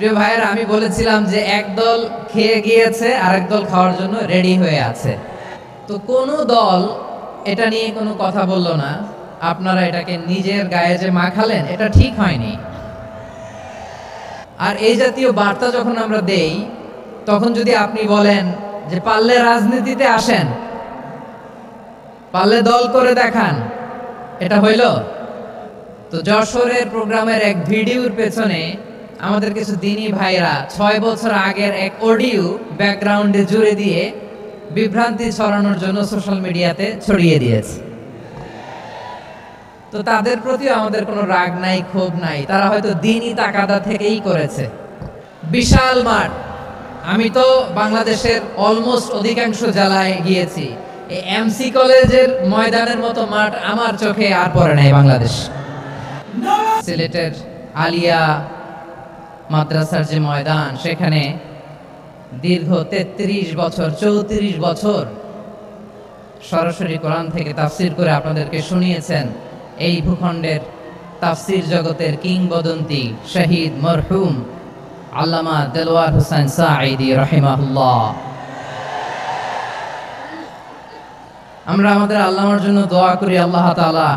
প্রিয় ভাইয়েরা, আমি বলেছিলাম যে একদল খেয়ে গিয়েছে আর একদল খাওয়ার জন্য রেডি হয়ে আছে। তো কোনো দল এটা নিয়ে কোনো কথা বলল না। আপনারা এটাকে নিজের গায়ে যে মাখালেন, এটা ঠিক হয়নি। আর এই জাতীয় বার্তা যখন আমরা দেই, তখন যদি আপনি বলেন যে পারলে রাজনীতিতে আসেন, পারলে দল করে দেখান, এটা হইল? তো যশোরের প্রোগ্রামের এক ভিডিওর পেছনে আমাদের কিছু দিনী ভাইরা 6 বছর আগের এক অডিও ব্যাকগ্রাউন্ডে জুড়ে দিয়ে বিভ্রান্তি ছড়ানোর জন্য সোশ্যাল মিডিয়াতে ছড়িয়ে দিয়েছে। তো তাদের প্রতি আমাদের কোনো রাগ নাই, ক্ষোভ নাই। তারা হয়তো দিনই তাকাদা থেকেই করেছে। বিশাল মাঠ, আমি তো বাংলাদেশের অলমোস্ট অধিকাংশ জেলায় গিয়েছি। এই এমসি কলেজের ময়দানের মতো মাঠ আমার চোখে আর পড়ে নাই বাংলাদেশ। সিলেটের আলিয়া মাদ্রাসার যে ময়দান, সেখানে দীর্ঘ 33 বছর 34 বছর সরাসরি কোরআন থেকে তাফসির করে আপনাদেরকে শুনিয়েছেন এই ভূখণ্ডের তাফসির জগতের কিংবদন্তি শহীদ মরহুম আল্লামা দেলোয়ার হোসেন সাঈদী রাহিমাহুল্লাহ। আমরা আমাদের আল্লামার জন্য দোয়া করি, আল্লাহ তাআলা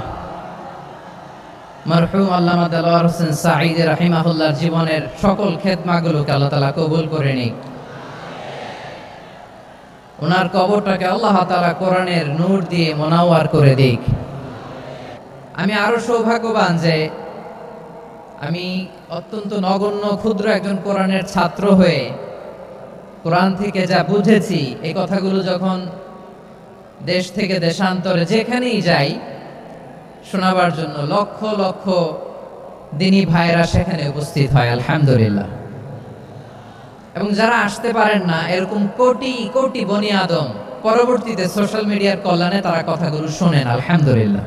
মরহুম আল্লামা দেলোয়ার হোসেন সাঈদী রাহিমাহুল্লাহর জীবনের সকল খেদমাগুলোকে আল্লাহ তাআলা কবুল করে নিক। ওনার কবরটাকে আল্লাহ তাআলা কোরআনের নূর দিয়ে মোনাওয়ার করে দিক। আমি আরো সৌভাগ্যবান যে আমি অত্যন্ত নগণ্য ক্ষুদ্র একজন কোরআনের ছাত্র হয়ে কোরআন থেকে যা বুঝেছি, এই কথাগুলো যখন দেশ থেকে দেশান্তরে যেখানেই যাই শোনাবার জন্য লক্ষ লক্ষ দিনী ভাইরা সেখানে উপস্থিত হয়, আলহামদুলিল্লাহ। এবং যারা আসতে পারেন না, এরকম কোটি কোটি বনি আদম পরবর্তীতে সোশ্যাল মিডিয়ার কল্যাণে তারা কথাগুলো শোনেন, আলহামদুলিল্লাহ।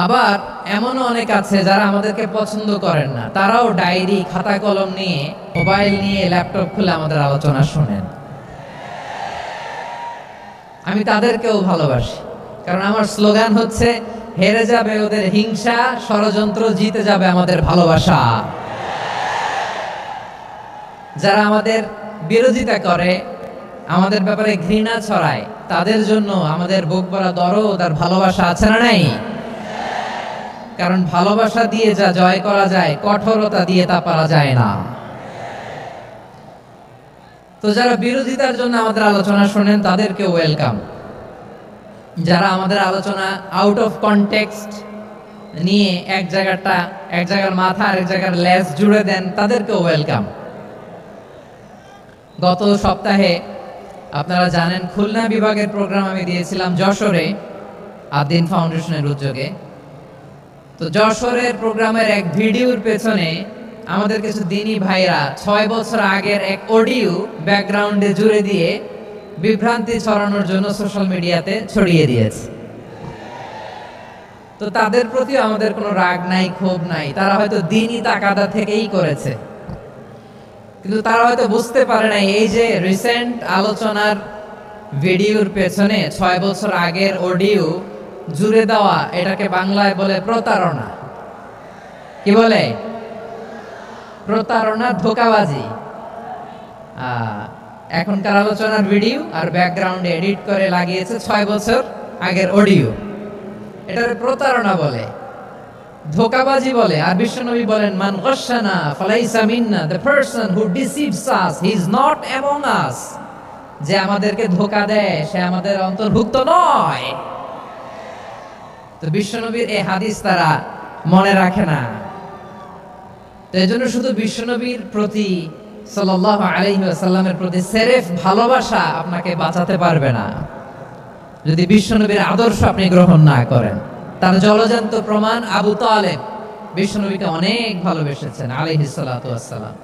আবার এমনও অনেক আছে যারা আমাদেরকে পছন্দ করেন না, তারাও ডায়েরি খাতা কলম নিয়ে, মোবাইল নিয়ে, ল্যাপটপ খুলে আমাদের আলোচনা শোনেন। আমি তাদেরকেও ভালোবাসি, কারণ আমার স্লোগান হচ্ছে হেরে যাবে ওদের হিংসা, ষড়যন্ত্র, জিতে যাবে আমাদের ভালোবাসা। যারা আমাদের বিরোধিতা করে, আমাদের ব্যাপারে ঘৃণা ছড়ায়, তাদের জন্য আমাদের বুক ভরা দরদ আর ভালোবাসা আছে না নাই? কারণ ভালোবাসা দিয়ে যা জয় করা যায়, কঠোরতা দিয়ে তা পারা যায় না। তো যারা বিরোধিতার জন্য আমাদের আলোচনা শোনেন, তাদেরকে ওয়েলকাম। যারা আমাদের আলোচনা আউট অফ কনটেক্সট নিয়ে এক জায়গার মাথা আর এক জায়গার লেজ জুড়ে দেন, তাদেরকে ওয়েলকাম। গত সপ্তাহে আপনারা জানেন খুলনা বিভাগের প্রোগ্রাম আমি দিয়েছিলাম যশোরে আদিন ফাউন্ডেশনের উদ্যোগে। তো যশোরের প্রোগ্রামের এক ভিডিওর পেছনে আমাদের কিছু দিনী ভাইরা 6 বছর আগের এক অডিও ব্যাকগ্রাউন্ডে জুড়ে দিয়ে বিভ্রান্তি ছড়ানোর জন্য সোশ্যাল মিডিয়াতে ছড়িয়ে দিয়েছে। তো তাদের প্রতি আমাদের কোনো রাগ নাই, ক্ষোভ নাই। তারা হয়তো দিনই তাকাদা থেকেই করেছে, কিন্তু তারা হয়তো বুঝতে পারে নাই এই যে রিসেন্ট আলোচনার ভিডিওর পেছনে 6 বছর আগের অডিও জুড়ে দেওয়া, এটাকে বাংলায় বলে প্রতারণা। কি বলে? প্রতারণা, ধোঁকাবাজি। এখনকার আলোচনার ভিডিও আর ব্যাকগ্রাউন্ডে এডিট করে লাগিয়েছে 6 বছর আগের অডিও। এটার প্রতারণা বলে, ধোঁকাবাজি বলে। আর বিশ্বনবী বলেন, মান গাশশানা ফালাইসা মিন্না, the person who deceives us he is not among us। যে আমাদেরকে ধোঁকা দেয় সে আমাদের অন্তর্ভুক্ত নয়। তো বিশ্বনবীর এই হাদিস তারা মনে রাখে না। তো এজন্য শুধু বিশ্বনবীর প্রতি সাল্লাল্লাহু আলাইহি ওয়াসাল্লামের প্রতি সেরেফ ভালোবাসা আপনাকে বাঁচাতে পারবে না যদি বিশ্বনবীর আদর্শ আপনি গ্রহণ না করেন। তার জলজান্ত প্রমাণ আবু তালেব বিশ্বনবীকে অনেক ভালোবেসেছেন আলাইহিস সালাতু ওয়াসসালাম।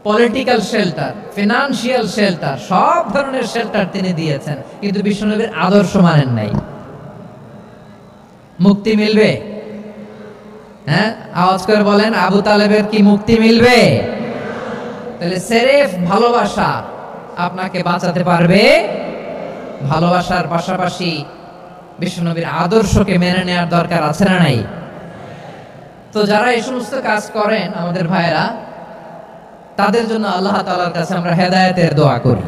পলিটিক্যাল শেল্টার, ফিনান্সিয়াল শেল্টার, সব ধরনের শেল্টার তিনি দিয়েছেন, কিন্তু বিশ্বনবীর আদর্শ মানেন নাই। মুক্তি মিলবে? হ্যাঁ, আওয়াজ করে বলেন, আবু তালেবের কি মুক্তি মিলবে? তাহলে সেরেফ ভালোবাসা আপনাকে বাঁচাতে পারবে। ভালোবাসার পাশাপাশি বিশ্বনবীর আদর্শকে মেনে নেওয়ার দরকার আছে না নাই? তো তো যারা এই সমস্ত কাজ করেন আমাদের ভাইরা, তাদের জন্য আল্লাহ তাআলার কাছে আমরা হেদায়েতের দোয়া করি।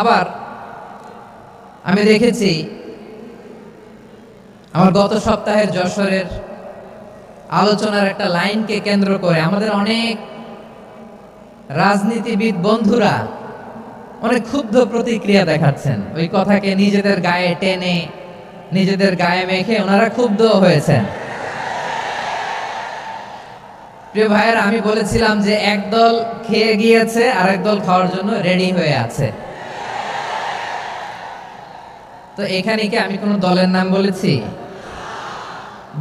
আবার আমি দেখেছি আমার গত সপ্তাহের যশোরের আলোচনার একটা লাইনকে কেন্দ্র করে আমাদের অনেক রাজনীতিবিদ বন্ধুরা অনেক ক্ষুব্ধ প্রতিক্রিয়া দেখাচ্ছেন। ওই কথাকে নিজেদের গায়ে টেনে, নিজেদের গায়ে মেখে ওনারা ক্ষুব্ধ হয়েছেন। প্রিয় ভাইয়েরা, আমি বলেছিলাম যে একদল খেয়ে গিয়েছে আর একদল খাওয়ার জন্য রেডি হয়ে আছে। তো এখানে কি আমি কোনো দলের নাম বলেছি?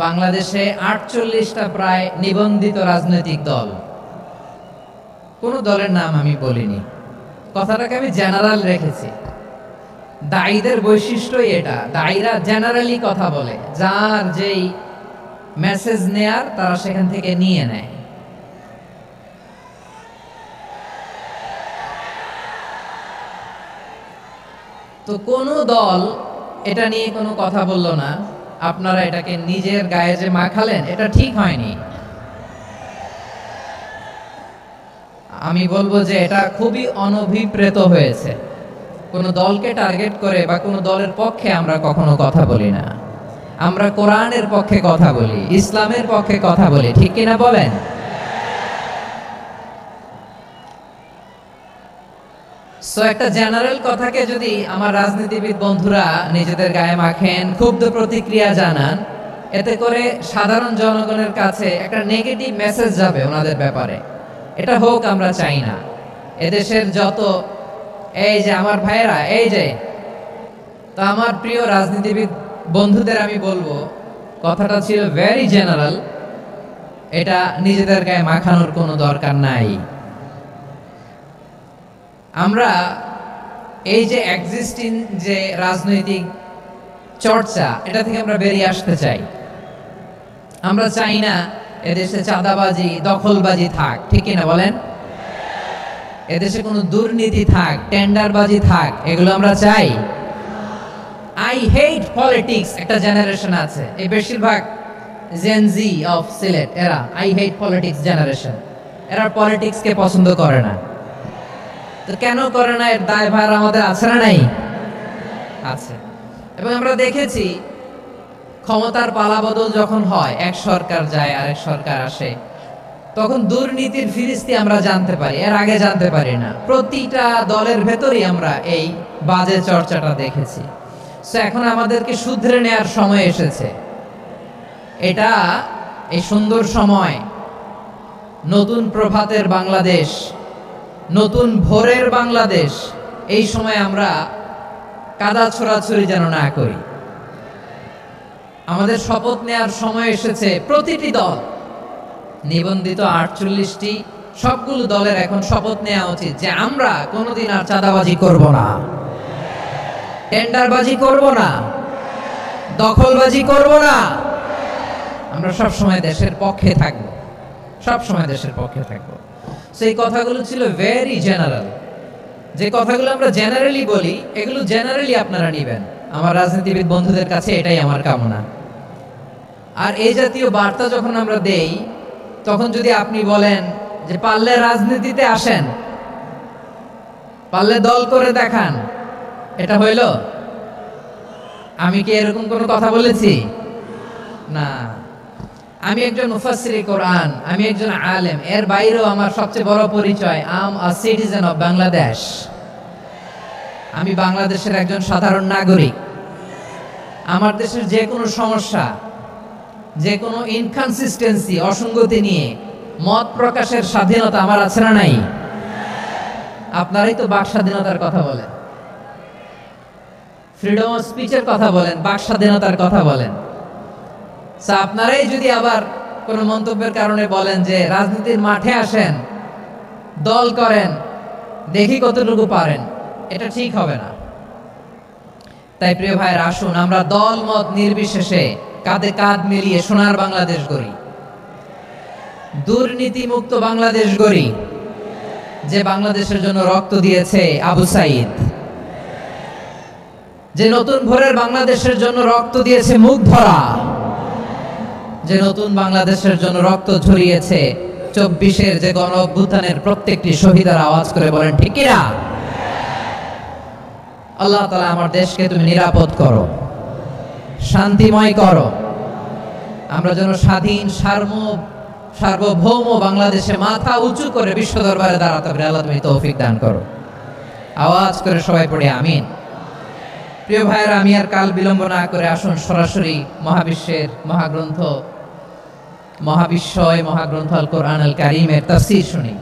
বাংলাদেশে 48টা প্রায় নিবন্ধিত রাজনৈতিক দল, কোন দলের নাম আমি বলিনি। কথাটাকে আমি জেনারেল রেখেছি। দায়ীদের বৈশিষ্ট্যই এটা, দায়ীরা জেনারেলি কথা বলে, যার যেই মেসেজ নেয়ার তারা সেখান থেকে নিয়ে নেয়। তো কোনো দল এটা নিয়ে কোনো কথা বলল না, আপনারা এটাকে নিজের গায়ে যে মাখালেন এটা ঠিক হয়নি। আমি বলবো যে এটা খুবই অনভিপ্রেত হয়েছে। কোন দলকে টার্গেট করে বা কোন দলের পক্ষে আমরা কখনো কথা বলি না। আমরা কোরআনের পক্ষে কথা বলি, ইসলামের পক্ষে কথা বলি, ঠিক কিনা বলেন? সো একটা জেনারেল কথাকে যদি আমার রাজনীতিবিদ বন্ধুরা নিজেদের গায়ে মাখেন, ক্ষুব্ধ প্রতিক্রিয়া জানান, এতে করে সাধারণ জনগণের কাছে একটা নেগেটিভ মেসেজ যাবে ওনাদের ব্যাপারে। এটা হোক আমরা চাই না। এদেশের যত এই যে আমার ভাইয়েরা, এই যে, তো আমার প্রিয় রাজনীতিবিদ বন্ধুদের আমি বলবো, কথাটা ছিল ভেরি জেনারেল, এটা নিজেদের গায়ে মাখানোর কোনো দরকার নাই। আমরা এই যে এক্সিস্টিং যে রাজনৈতিক চর্চা, এটা থেকে আমরা বেরিয়ে আসতে চাই। আমরা চাই না এদেশে চাঁদাবাজি, দখলবাজি থাক, ঠিক কিনা বলেন? এদেশে কোনো দুর্নীতি থাক, টেন্ডারবাজি থাক, এগুলো আমরা চাই। আই হেট পলিটিক্স একটা জেনারেশন আছে, এই বেশিরভাগ জেন জি অফ সিলেট, এরা আই হেট পলিটিক্স জেনারেশন। এরা পলিটিক্সকে পছন্দ করে না। তো কেন করে না, এর দায়ভার আমাদের আছে না নাই? আছে। এবং আমরা দেখেছি ক্ষমতার পালাবদল যখন হয়, এক সরকার যায় আরেক সরকার আসে, তখন দুর্নীতির ফিরিস্তি আমরা জানতে পারি, এর আগে জানতে পারি না। প্রতিটা দলের ভেতরেই আমরা এই বাজে চর্চাটা দেখেছি। সো এখন আমাদেরকে শুধরে নেয়ার সময় এসেছে। এটা এই সুন্দর সময়, নতুন প্রভাতের বাংলাদেশ, নতুন ভোরের বাংলাদেশ, এই সময় আমরা কাদা ছোড়াছুড়ি যেন না করি। আমাদের শপথ নেয়ার সময় এসেছে। প্রতিটি দল, নিবন্ধিত 48টি, সবগুলো দলের এখন শপথ নেওয়া উচিত যে আমরা কোনোদিন আর চাঁদাবাজি করব না, টেন্ডারবাজি করব না, দখলবাজি করব না। আমরা সব সময় দেশের পক্ষে থাকব, সব সময় দেশের পক্ষে থাকব। সেই কথাগুলো ছিল ভেরি জেনারেল। যে কথাগুলো আমরা জেনারেলি বলি, এগুলো জেনারেলি আপনারা নিবেন। আমার রাজনীতিবিদ বন্ধুদের কাছে এটাই আমার কামনা। আর এই জাতীয় বার্তা যখন আমরা দেই, তখন যদি আপনি বলেন যে পারলে রাজনীতিতে আসেন, পারলে দল করে দেখান, এটা হইল? আমি কি এরকম কোনো কথা বলেছি? না। আমি একজন মুফাসসিরে কোরআন, আমি একজন আলেম, এর বাইরেও আমার সবচেয়ে বড় পরিচয়, আম আ সিটিজেন অফ বাংলাদেশ। আমি বাংলাদেশের একজন সাধারণ নাগরিক। আমার দেশের যে কোনো সমস্যা, যে কোনো ইনকনসিস্টেন্সি, অসঙ্গতি নিয়ে মত প্রকাশের স্বাধীনতা আমার আছে না নাই? আপনারাই তো বাক স্বাধীনতার কথা বলেন, ফ্রিডম অফ স্পিচের কথা বলেন, বাক স্বাধীনতার কথা বলেন। আপনারাই যদি আবার কোনো মন্তব্যের কারণে বলেন যে রাজনীতির মাঠে আসেন, দল করেন, দেখি কতটুকু পারেন, এটা ঠিক হবে না। তাই প্রিয় ভাইয়ের, আসুন আমরা দল মত নির্বিশেষে কাঁধে কাঁধ মিলিয়ে সোনার বাংলাদেশ গড়ি, দুর্নীতি মুক্ত বাংলাদেশ গড়ি, যে বাংলাদেশের জন্য রক্ত দিয়েছে আবু সাইদ, যে নতুন ভোরের বাংলাদেশের জন্য রক্ত দিয়েছে মুগ্ধরা, যে নতুন বাংলাদেশের জন্য রক্ত ঝরিয়েছে, 24-এর যে গণ অভ্যুত্থানের প্রত্যেকটি শহীদের আওয়াজ করে বলেন ঠিক কিনা? আল্লাহ তাআলা আমার দেশকে তুমি নিরাপদ করো, শান্তিময় করো, আমরা যেন স্বাধীন সার্বভৌম বাংলাদেশে মাথা উঁচু করে বিশ্ব দরবারে দাঁড়াতে পারি। আল্লাহ তুমি তৌফিক দান করো। আওয়াজ করে সবাই পড়ি আমিন। প্রিয় ভাইয়েরা, আমি আর কাল বিলম্ব না করে আসুন সরাসরি মহাবিশ্বের মহাগ্রন্থ, মহাবিশ্বয় মহাগ্রন্থ আল কোরআন আল কারীমের তাফসীর শুনি।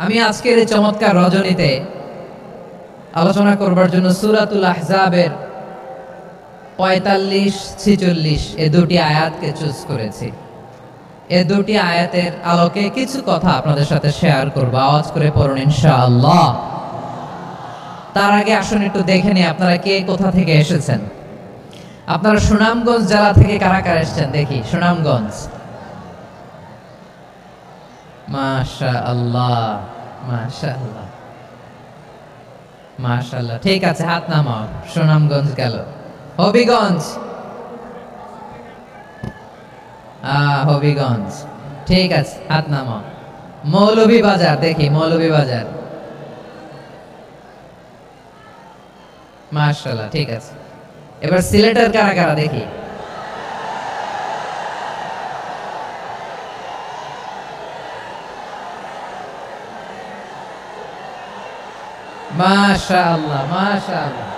আমি আজকের এই চমৎকার রজনীতে আলোচনা করবার জন্য সূরাতুল আহজাবের 45-46 এই দুটি আয়াতকে চুজ করেছি। এই দুটি আয়াতের আলোকে কিছু কথা আপনাদের সাথে শেয়ার করব। আওয়াজ করে পড়ুন ইনশাআল্লাহ। তার আগে আসুন একটু দেখে নিই আপনারা কে কোথা থেকে এসেছেন। আপনারা সুনামগঞ্জ জেলা থেকে কারা কারা এসেছেন দেখি। সুনামগঞ্জ, মাশাআল্লাহ মাশাআল্লাহ মাশাআল্লাহ, ঠিক আছে, হাত নামাও। সুনামগঞ্জ গেল। হবিগঞ্জ, হবিগঞ্জ, ঠিক আছে, হাত নামাও। মৌলভীবাজার দেখি, মৌলভীবাজার, মাশাআল্লাহ, ঠিক আছে। এবার সিলেটের কারা কারা দেখি। মাশাআল্লাহ মাশাআল্লাহ।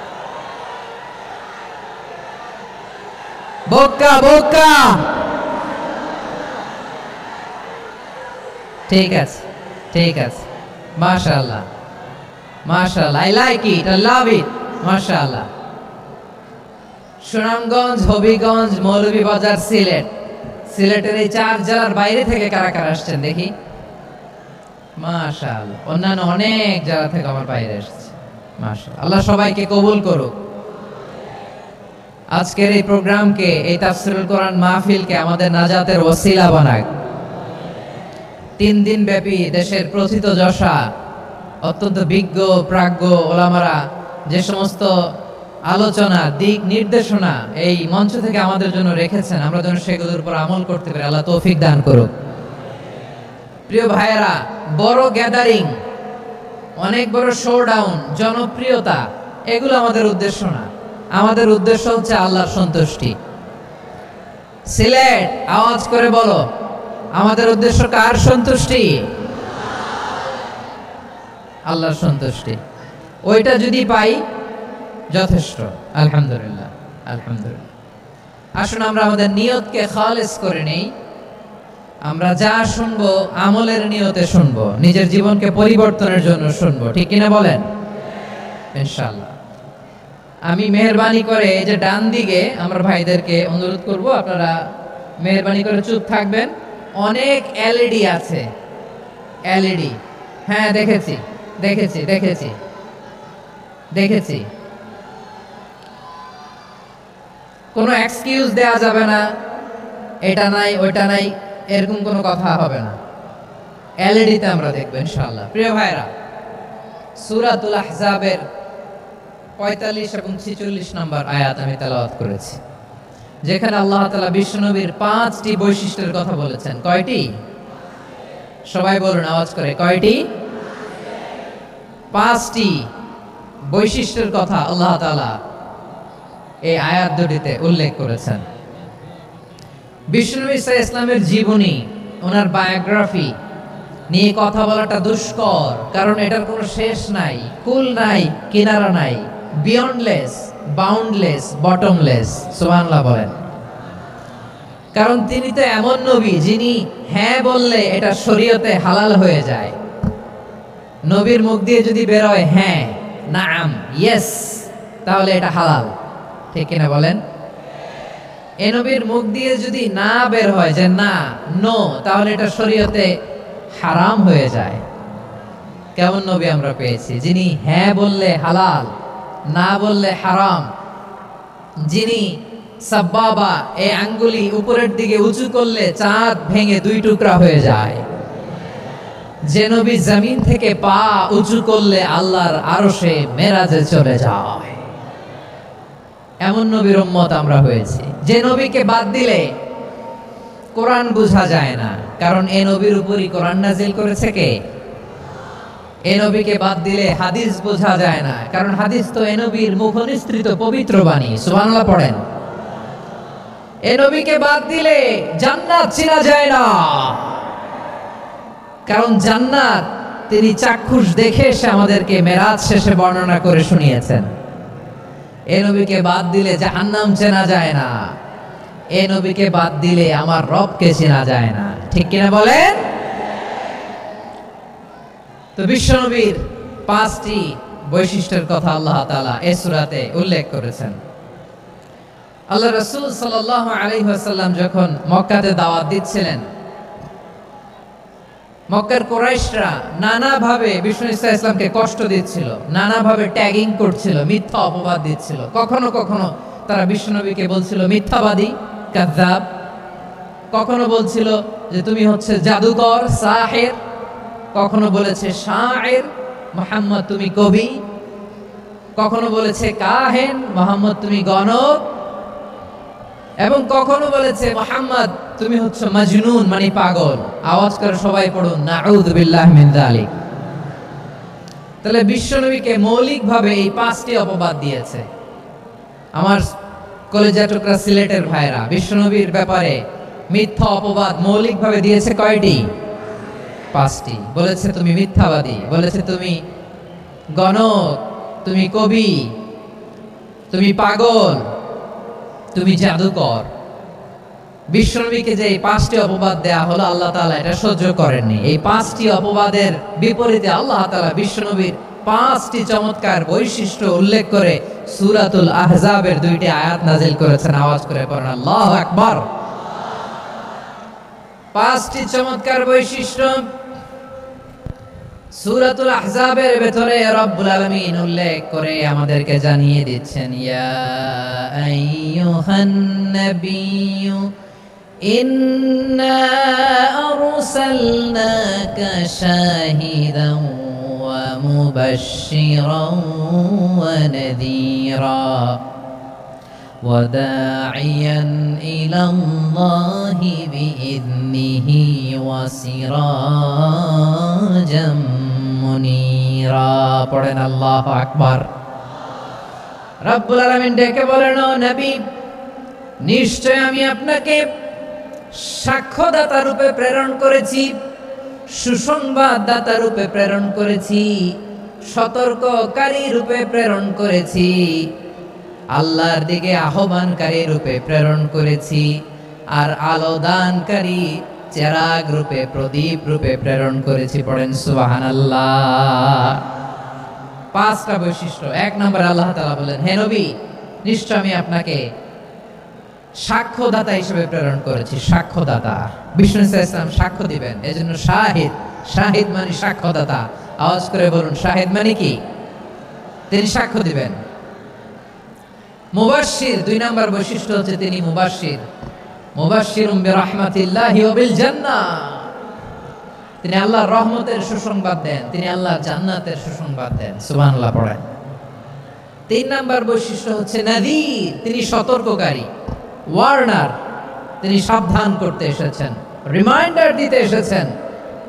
বোকা বোকা, ঠিক আছে ঠিক আছে, মাশাআল্লাহ মাশাআল্লাহ, I like it, I love it, মাশাআল্লাহ। সুনামগঞ্জ, হবিগঞ্জ, মৌলভীবাজার, সিলেট। সিলেটের এই 4 জেলার বাইরে থেকে কারা কারা আসছেন দেখি। মাশাআল্লাহ, অন্যান্য অনেক জায়গা থেকে আমার বাইরে এসেছে। মাশাআল্লাহ, আল্লাহ সবাইকে কবুল করুক। আজকের এই প্রোগ্রামকে, এই তাফসীরুল কোরআন মাহফিলকে আমাদের নাজাতের ওসিলা বানাক। 3 দিন ব্যাপী দেশের প্রথিতযশা অত্যন্ত বিজ্ঞ প্রাজ্ঞ ওলামারা যে সমস্ত আলোচনা, দিক নির্দেশনা এই মঞ্চ থেকে আমাদের জন্য রেখেছেন, আমরা যেন সেগুলোর উপর আমল করতে পারি। আল্লাহ তৌফিক দান করুক। প্রিয় ভাইয়েরা, বড় গ্যাদারিং, অনেক বড় শোডাউন, জনপ্রিয়তা, এগুলো আমাদের উদ্দেশ্য না। আমাদের উদ্দেশ্য হচ্ছে আল্লাহর সন্তুষ্টি। সিলেট, আওয়াজ করে বলো, আমাদের উদ্দেশ্য কার সন্তুষ্টি? আল্লাহর সন্তুষ্টি। ওইটা যদি পাই যথেষ্ট, আলহামদুলিল্লাহ আলহামদুলিল্লাহ। আসুন আমরা আমাদের নিয়তকে খালেস করে নেই। আমরা যা শুনবো আমলের নিয়তে শুনবো, নিজের জীবনকে পরিবর্তনের জন্য শুনবো, ঠিক কিনা বলেন? ইনশাআল্লাহ। আমি মেহেরবানি করে এই যে ডান দিকে আমার ভাইদেরকে অনুরোধ করব, আপনারা মেহেরবানি করে চুপ থাকবেন। অনেক এলইডি আছে, এলইডি, হ্যাঁ দেখেছি দেখেছি দেখেছি দেখেছি। কোনো এক্সকিউজ দেয়া যাবে না, এটা নাই ওইটা নাই, এরকম কোনো কথা হবে না। এলইডিতে আমরা দেখব ইনশাআল্লাহ। প্রিয় ভাইরা, সূরাতুল আহজাবের 45 এবং 46 নম্বর আয়াত আমি তেলাওয়াত করেছি, যেখানে আল্লাহ তাআলা বিশ্বনবীর 5টি বৈশিষ্ট্যের কথা বলেছেন। কয়টি? সবাই বলুন আওয়াজ করে, কয়টি? 5টি বৈশিষ্ট্যের কথা আল্লাহ তাআলা এই আয়াত দুটিতে উল্লেখ করেছেন। বিশ্বনবী সাল্লাল্লাহু আলাইহি ইসলামের জীবনী, ওনার বায়োগ্রাফি নিয়ে কথা বলাটা দুষ্কর, কারণ এটার কোনো শেষ নাই, কুল নাই, কিনারা নাই, বিয়ন্ডলেস, বাউন্ডলেস, বটমলেস। সুবহানাল্লাহ বলেন। কারণ তিনি তো এমন নবী যিনি হ্যাঁ বললে এটা শরীয়তে হালাল হয়ে যায়। নবীর মুখ দিয়ে যদি বের হয় হ্যাঁ, নাম, ইয়েস, তাহলে এটা হালাল, ঠিক কিনা বলেন? এ নবীর মুখ দিয়ে যদি না বের হয় যে না, নো, তাহলে এটা শরীয়তে হারাম হয়ে যায়। কেমন নবী আমরা পেয়েছি, যিনি হ্যাঁ বললে হালাল, না বললে হারাম, যিনি সাব্বাবা, এই আঙ্গুলি উপরের দিকে উঁচু করলে চাঁদ ভেঙে 2 টুকরা হয়ে যায়, যে নবী জমিন থেকে পা উঁচু করলে আল্লাহর আরশে মেরাজে চলে যায়, এমন নবীর উম্মত আমরা হয়েছি। যে নবীকে বাদ দিলে কোরআন বোঝা যায় না, কারণ এই নবীর উপরই কোরআন নাজিল করেছে কে? এই নবীকে বাদ দিলে হাদিস বোঝা যায় না, কারণ হাদিস তো এই নবীর মুখনিসৃত পবিত্র বাণী। সুবহানাল্লাহ পড়েন। এই নবীকে বাদ দিলে জান্নাত চেনা যায় না, কারণ জান্নাত তিনি চাক্ষুষ দেখে এসে আমাদেরকে মেরাজ শেষে বর্ণনা করে শুনিয়েছেন। এই নবীকে বাদ দিলে জাহান্নাম চেনা যায় না, এই নবীকে বাদ দিলে আমার রবকে চেনা যায় না। ঠিক কিনা বলেন? তো বিশ্বনবীর 5টি বৈশিষ্ট্যের কথা আল্লাহ তাআলা এই সূরাতে উল্লেখ করেছেন। আল্লাহ রাসূল সাল্লাল্লাহু আলাইহি ওয়াসাল্লাম যখন মক্কাতে দাওয়াত দিচ্ছিলেন, মক্কার কুরাইশরা নানাভাবে বিষ্ণু ঈসা ইসলামকে কষ্ট দিচ্ছিল, নানাভাবে ট্যাগিং করছিল, মিথ্যা অপবাদ দিচ্ছিল। কখনো কখনো তারা বিশ্বনবীকে বলছিল মিথ্যাবাদী, কাযযাব। কখনো বলছিল যে তুমি হচ্ছে জাদুকর, সাহির। কখনো বলেছে শায়ের, মুহাম্মদ তুমি কবি। কখনো বলেছে কাহেন, মুহাম্মদ তুমি গণক। এবং কখনো বলেছে মুহাম্মদ তুমি হচ্ছে মাজনুন, মানে পাগল। আওয়াজ করে সবাই পড়ুন নাউযু বিল্লাহি মিন যালিক। তাহলে বিশ্বনবীকে মৌলিকভাবে এই 5টি অপবাদ দিয়েছে। আমার কলেজা টুকরা সিলেটের ভাইরা, বিশ্বনবীর ব্যাপারে মিথ্যা অপবাদ মৌলিকভাবে দিয়েছে কয়টি? 5টি। বলেছে তুমি মিথ্যাবাদী, বলেছে তুমি গণক, তুমি কবি, তুমি পাগল, তুমি জাদুকর। বিশ্বনবীকে যে এই 5টি অপবাদ দেয়া হলো, আল্লাহ তাআলা এটা সহ্য করেননি। এই 5টি অপবাদের বিপরীতে আল্লাহ তাআলা বিশ্বনবীর 5টি চমৎকার বৈশিষ্ট্য উল্লেখ করে সূরাতুল আহজাবের 2টি আয়াত নাজিল করেছেন। আওয়াজ করে পড়েন আল্লাহু আকবার। 5টি চমৎকার বৈশিষ্ট্য সূরাতুল আহজাবের ভেতরে রব্বুল আলামিন উল্লেখ করে আমাদেরকে জানিয়ে দিচ্ছেন, ইয়া আইয়ুহান নাবিয়্যু ইন্না আরসালনাকা শাহিদান ওয়া মুবাশশিরান ওয়া নাযীরা ওয়া দাঈয়ান ইলাল্লাহি বিইذনিহি ওয়া সিরাজাম মুনীরা। পড়েন আল্লাহু আকবার। রব্বুল আলামিন ডেকে বলেন, ও নবী, নিশ্চয় আমি আপনাকে সাক্ষ্যদাতা রূপে প্রেরণ করেছি, সুসংবাদদাতা রূপে প্রেরণ করেছি, সতর্ককারী রূপে প্রেরণ করেছি, আল্লাহর দিকে আহ্বানকারী রূপে প্রেরণ করেছি, আর আলো দানকারী চেরাগ রূপে, প্রদীপ রূপে প্রেরণ করেছি। পড়েন সুবহানাল্লাহ। 5টা বৈশিষ্ট্য। 1 নম্বরে আল্লাহ তাআলা বলেন, হে নবী, নিশ্চয় আমি আপনাকে সাক্ষ্যদাতা হিসেবে প্রেরণ করেছি। সাক্ষ্যদাতা, বিষ্ণু ইসলাম সাক্ষ্য দিবেন, এজন্য শাহিদ। শাহিদ মানে সাক্ষ্যদাতা। আওয়াজ করে বলুন, শাহিদ মানে কি? তিনি সাক্ষ্য দিবেন। মুবাশশির, 2 নম্বর বৈশিষ্ট্য হচ্ছে তিনি মুবাশশির। মুবাশশিরুম বিরাহমাতিল্লাহি ওয়া বিল জান্নাহ। তিনি আল্লাহর রহমতের সুসংবাদ দেন, তিনি আল্লাহর জান্নাতের সুসংবাদ দেন। সুবহানাল্লাহ পড়েন। 3 নম্বর বৈশিষ্ট্য হচ্ছে নাযীর, তিনি সতর্ককারী, ওয়ার্নার। তিনি সাবধান করতে এসেছেন, রিমাইন্ডার দিতে এসেছেন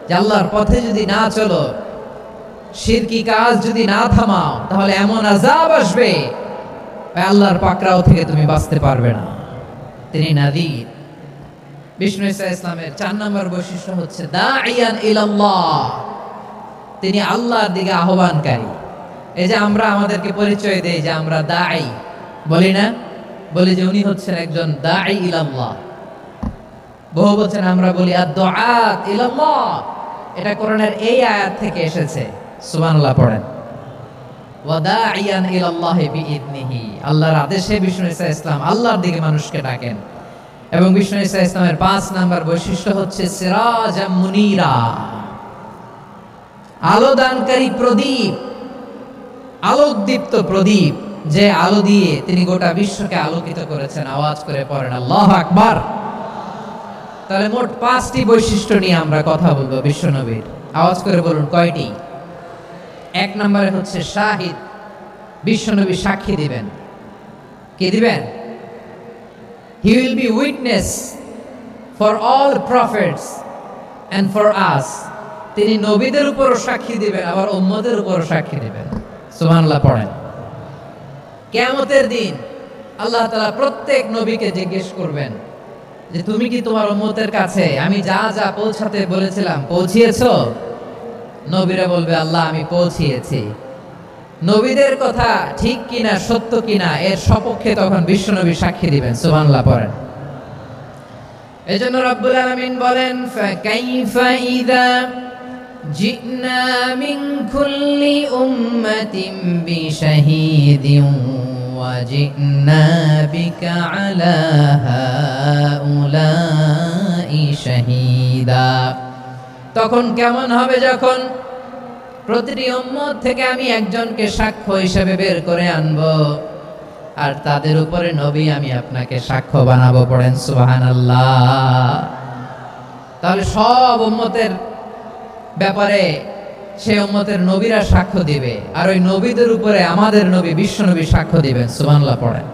যে আল্লাহর পথে যদি না চলো, শিরকি কাজ যদি না থামাও, তাহলে এমন আযাব আসবে আল্লাহর পাকড়াও থেকে তুমি বাঁচতে পারবে না। তিনি নাযীর। বিষ্ণু ঈসা ইসলামের 4 নম্বর বৈশিষ্ট্য হচ্ছে দাঈয়ান ইলাল্লাহ, তিনি আল্লাহর দিকে আহ্বানকারী। এই যে আমরা আমাদেরকে পরিচয় দেই যে আমরা দাঈ, বলি না? বলি যে উনি হচ্ছেন একজন দাঈ ইলাল্লাহ। বহু বচন আমরা বলি আদ-দুআত ইলাল্লাহ। এটা কোরআনের এই আয়াত থেকে এসেছে। সুবহানাল্লাহ পড়েন। ওয়া দাঈয়ান ইলাল্লাহি বিইذনিহি, আল্লাহর আদেশে বিষ্ণু ঈসা ইসলাম আল্লাহর দিকে মানুষকে ডাকেন। এবং বিষ্ণু ঈসা ইসলামের 5 নম্বর বৈশিষ্ট্য হচ্ছে সিরাজাম মুনীরা, আলোদানকারী প্রদীপ, আলোকদীপ্ত প্রদীপ, যে আলো দিয়ে তিনি গোটা বিশ্বকে আলোকিত করেছেন। আওয়াজ করে পড়েন আল্লাহু আকবার। তাহলে মোট 5টি বৈশিষ্ট্য নিয়ে আমরা কথা বলবো বিশ্বনবীর। আওয়াজ করে বলুন কয়টি? 1 নম্বরে হচ্ছে শাহিদ, বিশ্বনবী সাক্ষী দিবেন। কি দিবেন? He will be witness for all prophets and for us, তিনি নবীদের উপরও সাক্ষী দিবেন, আবার উম্মতের উপরও সাক্ষী দিবেন। সুবহানাল্লাহ পড়েন। কিয়ামতের দিন আল্লাহ তাআলা প্রত্যেক নবীকে জিজ্ঞেস করবেন যে তুমি কি তোমার উম্মতের কাছে আমি যা যা পৌঁছাতে বলেছিলাম পৌঁছিয়েছো? নবীরা বলবে আল্লাহ আমি পৌঁছিয়েছি। নবীদের কথা ঠিক কিনা সত্য কিনা এর সপক্ষে তখন বিশ্বনবী সাক্ষী দিবেন। সুবহানাল্লাহ পড়েন। এজন্য রব্বুল আলামিন বলেন ফাকাইফা ইযা জিনা মিন কুল্লি উম্মাতিন বিশাহীদিন ওয়া জিনা বিকা আলা হাউলাই শাহীদা। তখন কেমন হবে যখন প্রতিটি উম্মত থেকে আমি একজনকে সাক্ষ্য হিসেবে বের করে আনবো, আর তাদের উপরে নবী আমি আপনাকে সাক্ষ্য বানাবো। পড়েন সুবহানাল্লাহ। তাহলে সব উম্মতের ব্যাপারে সে উম্মতের নবীরা সাক্ষ্য দিবে, আর ওই নবীদের উপরে আমাদের নবী বিশ্বনবী সাক্ষ্য দিবেন। সুবহানাল্লাহ পড়েন।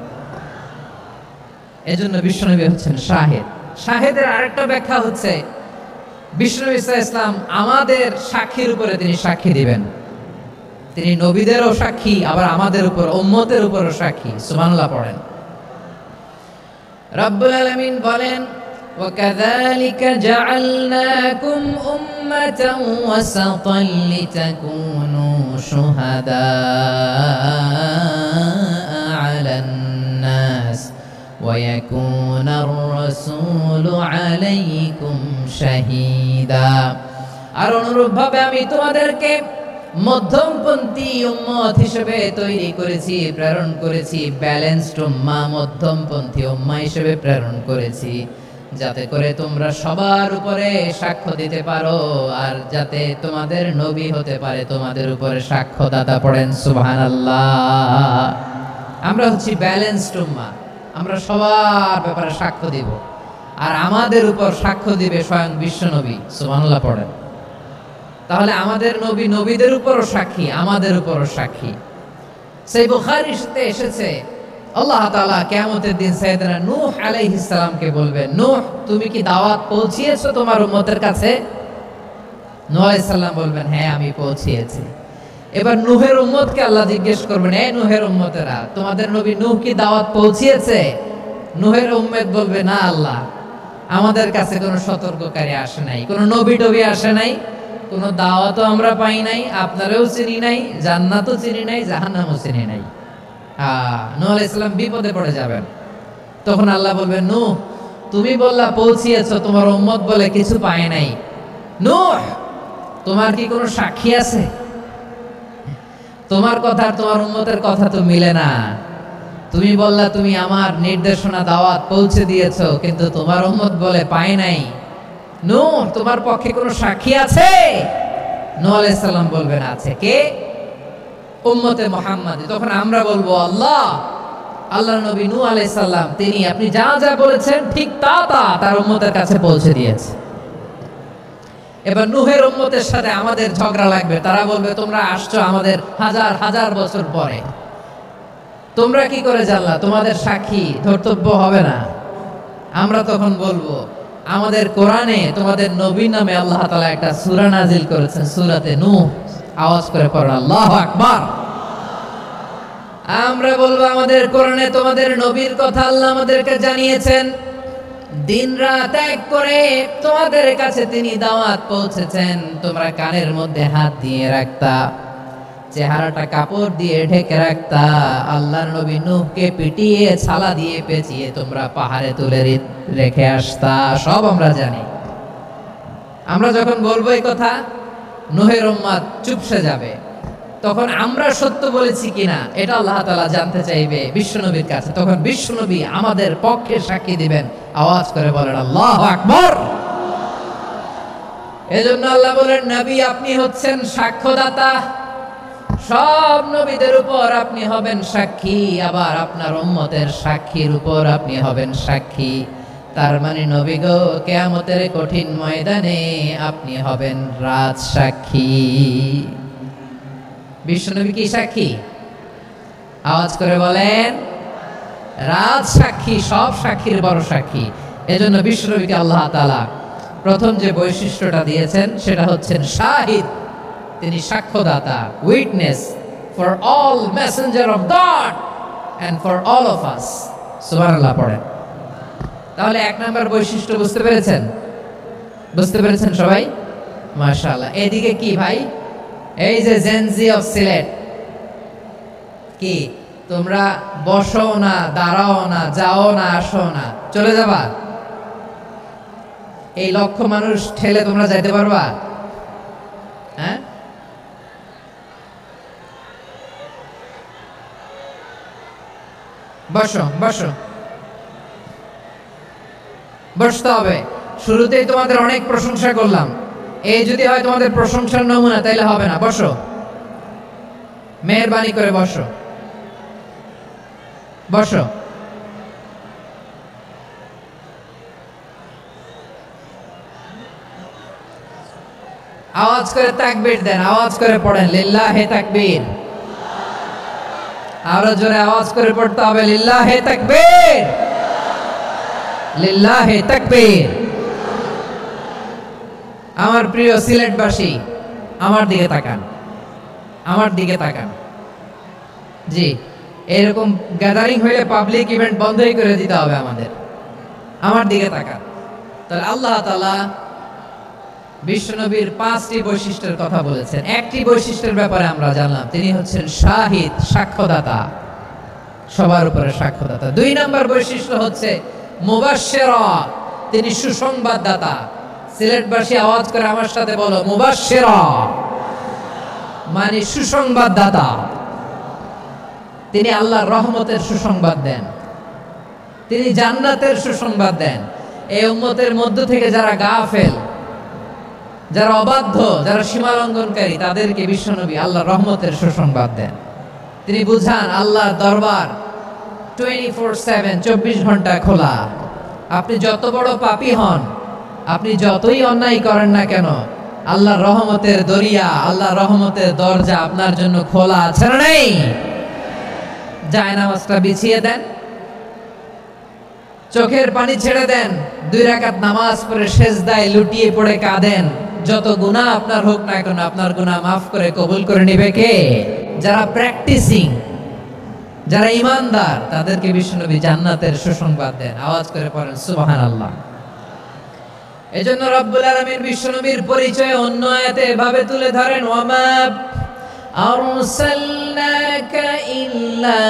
এজন্য বিশ্বনবী হচ্ছেন শাহেদ। শাহেদের আরেকটা ব্যাখ্যা হচ্ছে বিশ্বনবী সাল্লাল্লাহু আলাইহি ওয়াসাল্লাম আমাদের সাক্ষীর উপরে তিনি সাক্ষী দিবেন। তিনি নবীদেরও সাক্ষী, আবার আমাদের উপর উম্মতের উপরও সাক্ষী। সুবহানাল্লাহ পড়েন। রব্বুল আলামিন বলেন وَكَذَلِكَ جَعَلْنَاكُمْ أُمَّةً وَسَطًا لِتَكُونُوا شُهَدَاءَ عَلَى النَّاسِ وَيَكُونَ الرَّسُولُ عَلَيْكُمْ شَهِيدًا। আর অনুরূপভাবে আমি তোমাদেরকে মধ্যমপন্থী উম্মত হিসেবে তৈরি করেছি, প্রেরণ করেছি। ব্যালেন্সড উম্মাহ, মধ্যমপন্থী উম্মাহ হিসেবে প্রেরণ করেছি, যাতে করে তোমরা সবার উপরে সাক্ষ্য দিতে পারো, আর যাতে তোমাদের নবী হতে পারে তোমাদের উপরে সাক্ষ্যদাতা। পড়েন সুবহানাল্লাহ। আমরা হচ্ছি ব্যালেন্সড উম্মাহ, আমরা সবার ব্যাপারে সাক্ষ্য দিব, আর আমাদের উপর সাক্ষ্য দিবে স্বয়ং বিশ্বনবী। সুবহানাল্লাহ পড়েন। তাহলে আমাদের নবী নবীদের উপরও সাক্ষী, আমাদের উপরও সাক্ষী। সেই বুখারীতে এসেছে আল্লাহ তাআলা কিয়ামতের দিন সাইয়েদনা নূহ আলাইহিস সালামকে বলবেন, নূহ তুমি কি দাওয়াত পৌঁছিয়েছো তোমার উম্মতের কাছে? নূহ আলাইহিস সালাম বলবেন হ্যাঁ আমি পৌঁছিয়েছি। এবার নূহের উম্মতকে আল্লাহ জিজ্ঞেস করবেন, এই নূহের উম্মতেরা তোমাদের নবী নূহ কি দাওয়াত পৌঁছিয়েছে? নূহের উম্মত বলবে না আল্লাহ, আমাদের কাছে কোনো সতর্ককারী আসে নাই, কোনো নবী টবি আসে নাই, কোনো দাওয়াতও আমরা পাই নাই, আপনারাও চিনি নাই, জান্নাতও চিনি নাই, জাহান্নামও চিনি নাই। নূহ আলাইহিস সালাম বিপদে পড়ে যাবেন। তখন আল্লাহ বলবেন নূহ তুমি বললা পৌঁছিয়েছো, তোমার উম্মত বলে কিছু পায় নাই। নূহ তোমার কি কোনো সাক্ষী আছে? তোমার কথা আর তোমার উম্মতের কথা তো মিলে না। তুমি বললা তুমি আমার নির্দেশনা দাওয়াত পৌঁছে দিয়েছো, কিন্তু তোমার উম্মত বলে পায় নাই। নূহ তোমার পক্ষে কোনো সাক্ষী আছে? নূহ আলাইহিস সালাম বলবেন আছে। কে? উম্মতে মুহাম্মাদ। তখন আমরা বলবো আল্লাহ, আল্লাহর নবী নূহ আলাইহিস সালাম তিনি আপনি যা যা বলেছেন ঠিক তা তা তার উম্মতের কাছে পৌঁছে দিয়েছে। এবার নূহের উম্মতের সাথে আমাদের ঝগড়া লাগবে। তারা বলবে তোমরা আসছো আমাদের হাজার হাজার বছর পরে, তোমরা কি করে জানলা? তোমাদের সাক্ষী ধর্তব্য হবে না। আমরা তখন বলবো আমাদের কোরআনে তোমাদের নবীর নামে আল্লাহ তাআলা একটা সূরা নাজিল করেছেন, সূরাতে নূহ। আওয়াজ করে পড়ো আল্লাহু আকবার। আমরা বলবো আমাদের কোরআনে তোমাদের নবীর কথা আল্লাহ আমাদেরকে জানিয়েছেন, দিন রাত এক করে তোমাদের কাছে তিনি দাওয়াত পৌঁছেছেন। তোমরা কানের মধ্যে হাত দিয়ে রাখতা, চেহারাটা কাপড় দিয়ে ঢেকে রাখতা। আল্লাহর নবী নূহকে পিটিয়ে ছালা দিয়ে পেঁচিয়ে তোমরা পাহাড়ে তুলে রেখে আসতা। সব আমরা জানি। আমরা যখন বলবো এই কথা, নূহের উম্মত চুপসে যাবে। তখন আমরা সত্য বলেছি কিনা এটা আল্লাহ তাআলা জানতে চাইবে বিশ্বনবীর কাছে। তখন বিশ্বনবী আমাদের পক্ষে সাক্ষী দিবেন। আওয়াজ করে বলেন আল্লাহু আকবার। এজন্য আল্লাহ বলেন নবী আপনি হচ্ছেন সাক্ষ্যদাতা, সব নবীদের উপর আপনি হবেন সাক্ষী, আবার আপনার উম্মতের সাক্ষীর উপর আপনি হবেন সাক্ষী। তার মানে নবী গো কিয়ামতের কঠিন ময়দানে আপনি হবেন রাজ সাক্ষী। বিশ্বনবী কি সাক্ষী? আওয়াজ করে বলেন রাজ সাক্ষী, সব সাক্ষীর বড় সাক্ষী। এজন্য বিশ্বনবীকে আল্লাহ তাআলা প্রথম যে বৈশিষ্ট্যটা দিয়েছেন সেটা হচ্ছেন শাহিদ। তিনি সাক্ষ্যদাতা, witness for all messenger of God and for all of us. সুবহানাল্লাহ পড়েন। তাহলে এক নাম্বার বৈশিষ্ট্য বুঝতে পেরেছেন? বুঝতে পেরেছেন সবাই? মাশাআল্লাহ। এদিকে কি ভাই, এই যে জেনজি অফ সিলেট, কি তোমরা বসো না, দাঁড়াও না, যাও না, আসো না, চলে যাবা? এই লক্ষ মানুষ ঠেলে তোমরা যাইতে পারবা? হ্যাঁ, বসো বসো, বসতে হবে। শুরুতেই তোমাদের অনেক প্রশংসা করলাম, এই যদি হয় তোমাদের প্রশংসার নমুনা তাইলে হবে না। বসো, মেহেরবানি করে বসো, বসো। আওয়াজ করে তাকবীর দেন, আওয়াজ করে পড়েন লিল্লাহে তাকবীর। আরো জোরে আওয়াজ করে পড়তে হবে লিল্লাহে তাকবীর, লিল্লাহে তাকবীর। আমার প্রিয় সিলেটবাসী, আমার দিকে তাকান, আমার দিকে তাকান। জি, এরকম গ্যাদারিং হইলে পাবলিক ইভেন্ট বন্ধই করে দিতে হবে আমাদের। আমার দিকে তাকান। তাহলে আল্লাহ তাআলা বিশ্বনবীর 5টি বৈশিষ্ট্যের কথা বলেছেন। একটি বৈশিষ্ট্যের ব্যাপারে আমরা জানলাম, তিনি হচ্ছেন শাহিদ, সাক্ষ্যদাতা, সবার উপরে সাক্ষ্যদাতা। 2 নম্বর বৈশিষ্ট্য হচ্ছে মুবাশশিরা, তিনি সুসংবাদদাতা। সিলেটবাসী আওয়াজ করে আমার সাথে বলো, মুবাশশিরা মানে সুসংবাদদাতা। তিনি আল্লাহর রহমতের সুসংবাদ দেন, তিনি জান্নাতের সুসংবাদ দেন। এই উম্মতের মধ্য থেকে যারা গাফেল, যারা অবাধ্য, যারা সীমালঙ্ঘনকারী, তাদেরকে বিশ্বনবী আল্লাহর রহমতের সুসংবাদ দেন। তিনি বুঝান আল্লাহর দরবার 24/7, 24 ঘন্টা খোলা। আপনি যত বড় পাপী হন, আপনি যতই অন্যায় করেন না কেন, আল্লাহর রহমতের দরিয়া, আল্লাহর রহমতের দরজা আপনার জন্য খোলা আছে না নেই? জায়নামাজটা বিছিয়ে দেন, চোখের পানি ছেড়ে দেন, 2 রাকাত নামাজ পড়ে সেজদায় লুটিয়ে পড়ে কাঁদেন। যত গুনাহ আপনার হোক না কেন, আপনার গুনাহ মাফ করে কবুল করে নেবে কে? যারা প্র্যাকটিসিং, যারা ইমানদার, তাদেরকে বিশ্বনবী জান্নাতের সুসংবাদ দেন। আওয়াজ করে পড়েন সুবহানাল্লাহ। এজন্য রব্বুল আলামিন বিশ্বনবীর পরিচয় অন্য আয়াতে এভাবে তুলে ধরেন, ওয়ামা আরসালনাকা ইল্লা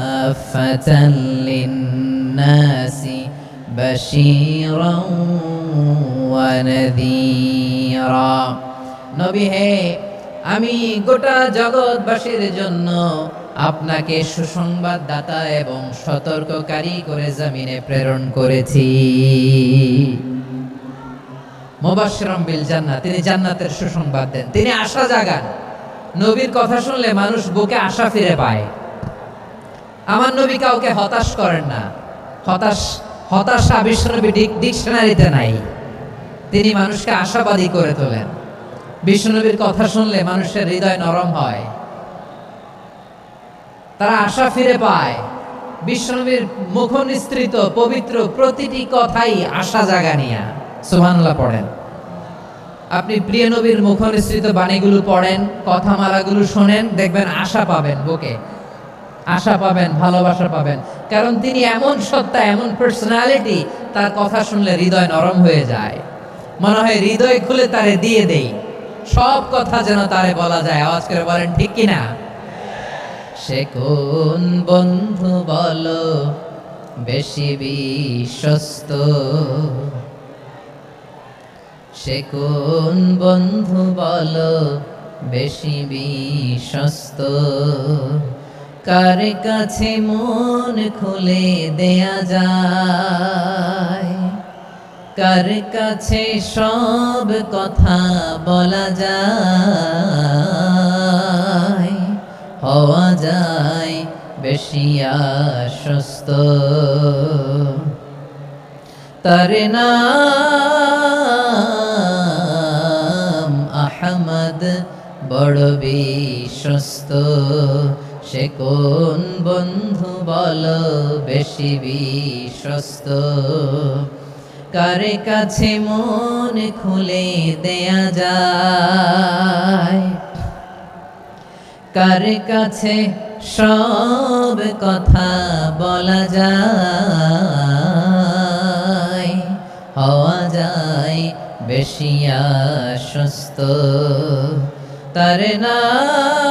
কাফাতান লিন-নাসি বাশীরাও ওয়া নাযীরা। নবী হে, আমি গোটা জগৎবাসীর জন্য আপনাকে সুসংবাদদাতা এবং সতর্ককারী করে জমিনে প্রেরণ করেছি। মুবাশশিরাম বিল জান্নাহ, তিনি জান্নাতের সুসংবাদ দেন, তিনি আশা জাগান। নবীর কথা শুনলে মানুষ বুকে আশা ফিরে পায়। আমার নবী কাউকে হতাশ করেন না। হতাশা বিশ্বনবী ডিকশনারিতে নাই। তিনি মানুষকে আশাবাদী করে তোলেন। বিশ্বনবীর কথা শুনলে মানুষের হৃদয় নরম হয়, তারা আশা ফিরে পায়। বিশ্বনবীর মুখ নিঃসৃত পবিত্র প্রতিটি কথাই আশা জাগানিয়া। সুবহানাল্লাহ পড়েন। আপনি প্রিয় নবীর মুখ নিঃসৃত বাণীগুলো পড়েন, কথামালাগুলো শোনেন, দেখবেন আশা পাবেন, বুকে আশা পাবেন, ভালোবাসা পাবেন। কারণ তিনি এমন সত্তা, এমন পার্সোনালিটি, তার কথা শুনলে হৃদয় নরম হয়ে যায়। মনে হয় হৃদয় খুলে তারে দিয়ে দেই, সব কথা যেন তারে বলা যায়। আওয়াজ করে বলেন ঠিক কিনা? সে কোন বন্ধু বলো বেশি বিশ্বস্ত, সে কোন বন্ধু বলো বেশি বিশ্বস্ত, কার কাছে মন খুলে দেয়া যায়, কার কাছে সব কথা বলা যায়, হওয়া যায় বেশি আশ্বস্ত। তার নাম আহমদ, বড় বিশ্বস্ত। সে কোন বন্ধু বলো বেশি বিশ্বস্ত, কার কাছে মন খুলে দেয়া যায়, কার কাছে সব কথা বলা যায়, হওয়া যায় বেশি আশ্বস্ত, তার নাম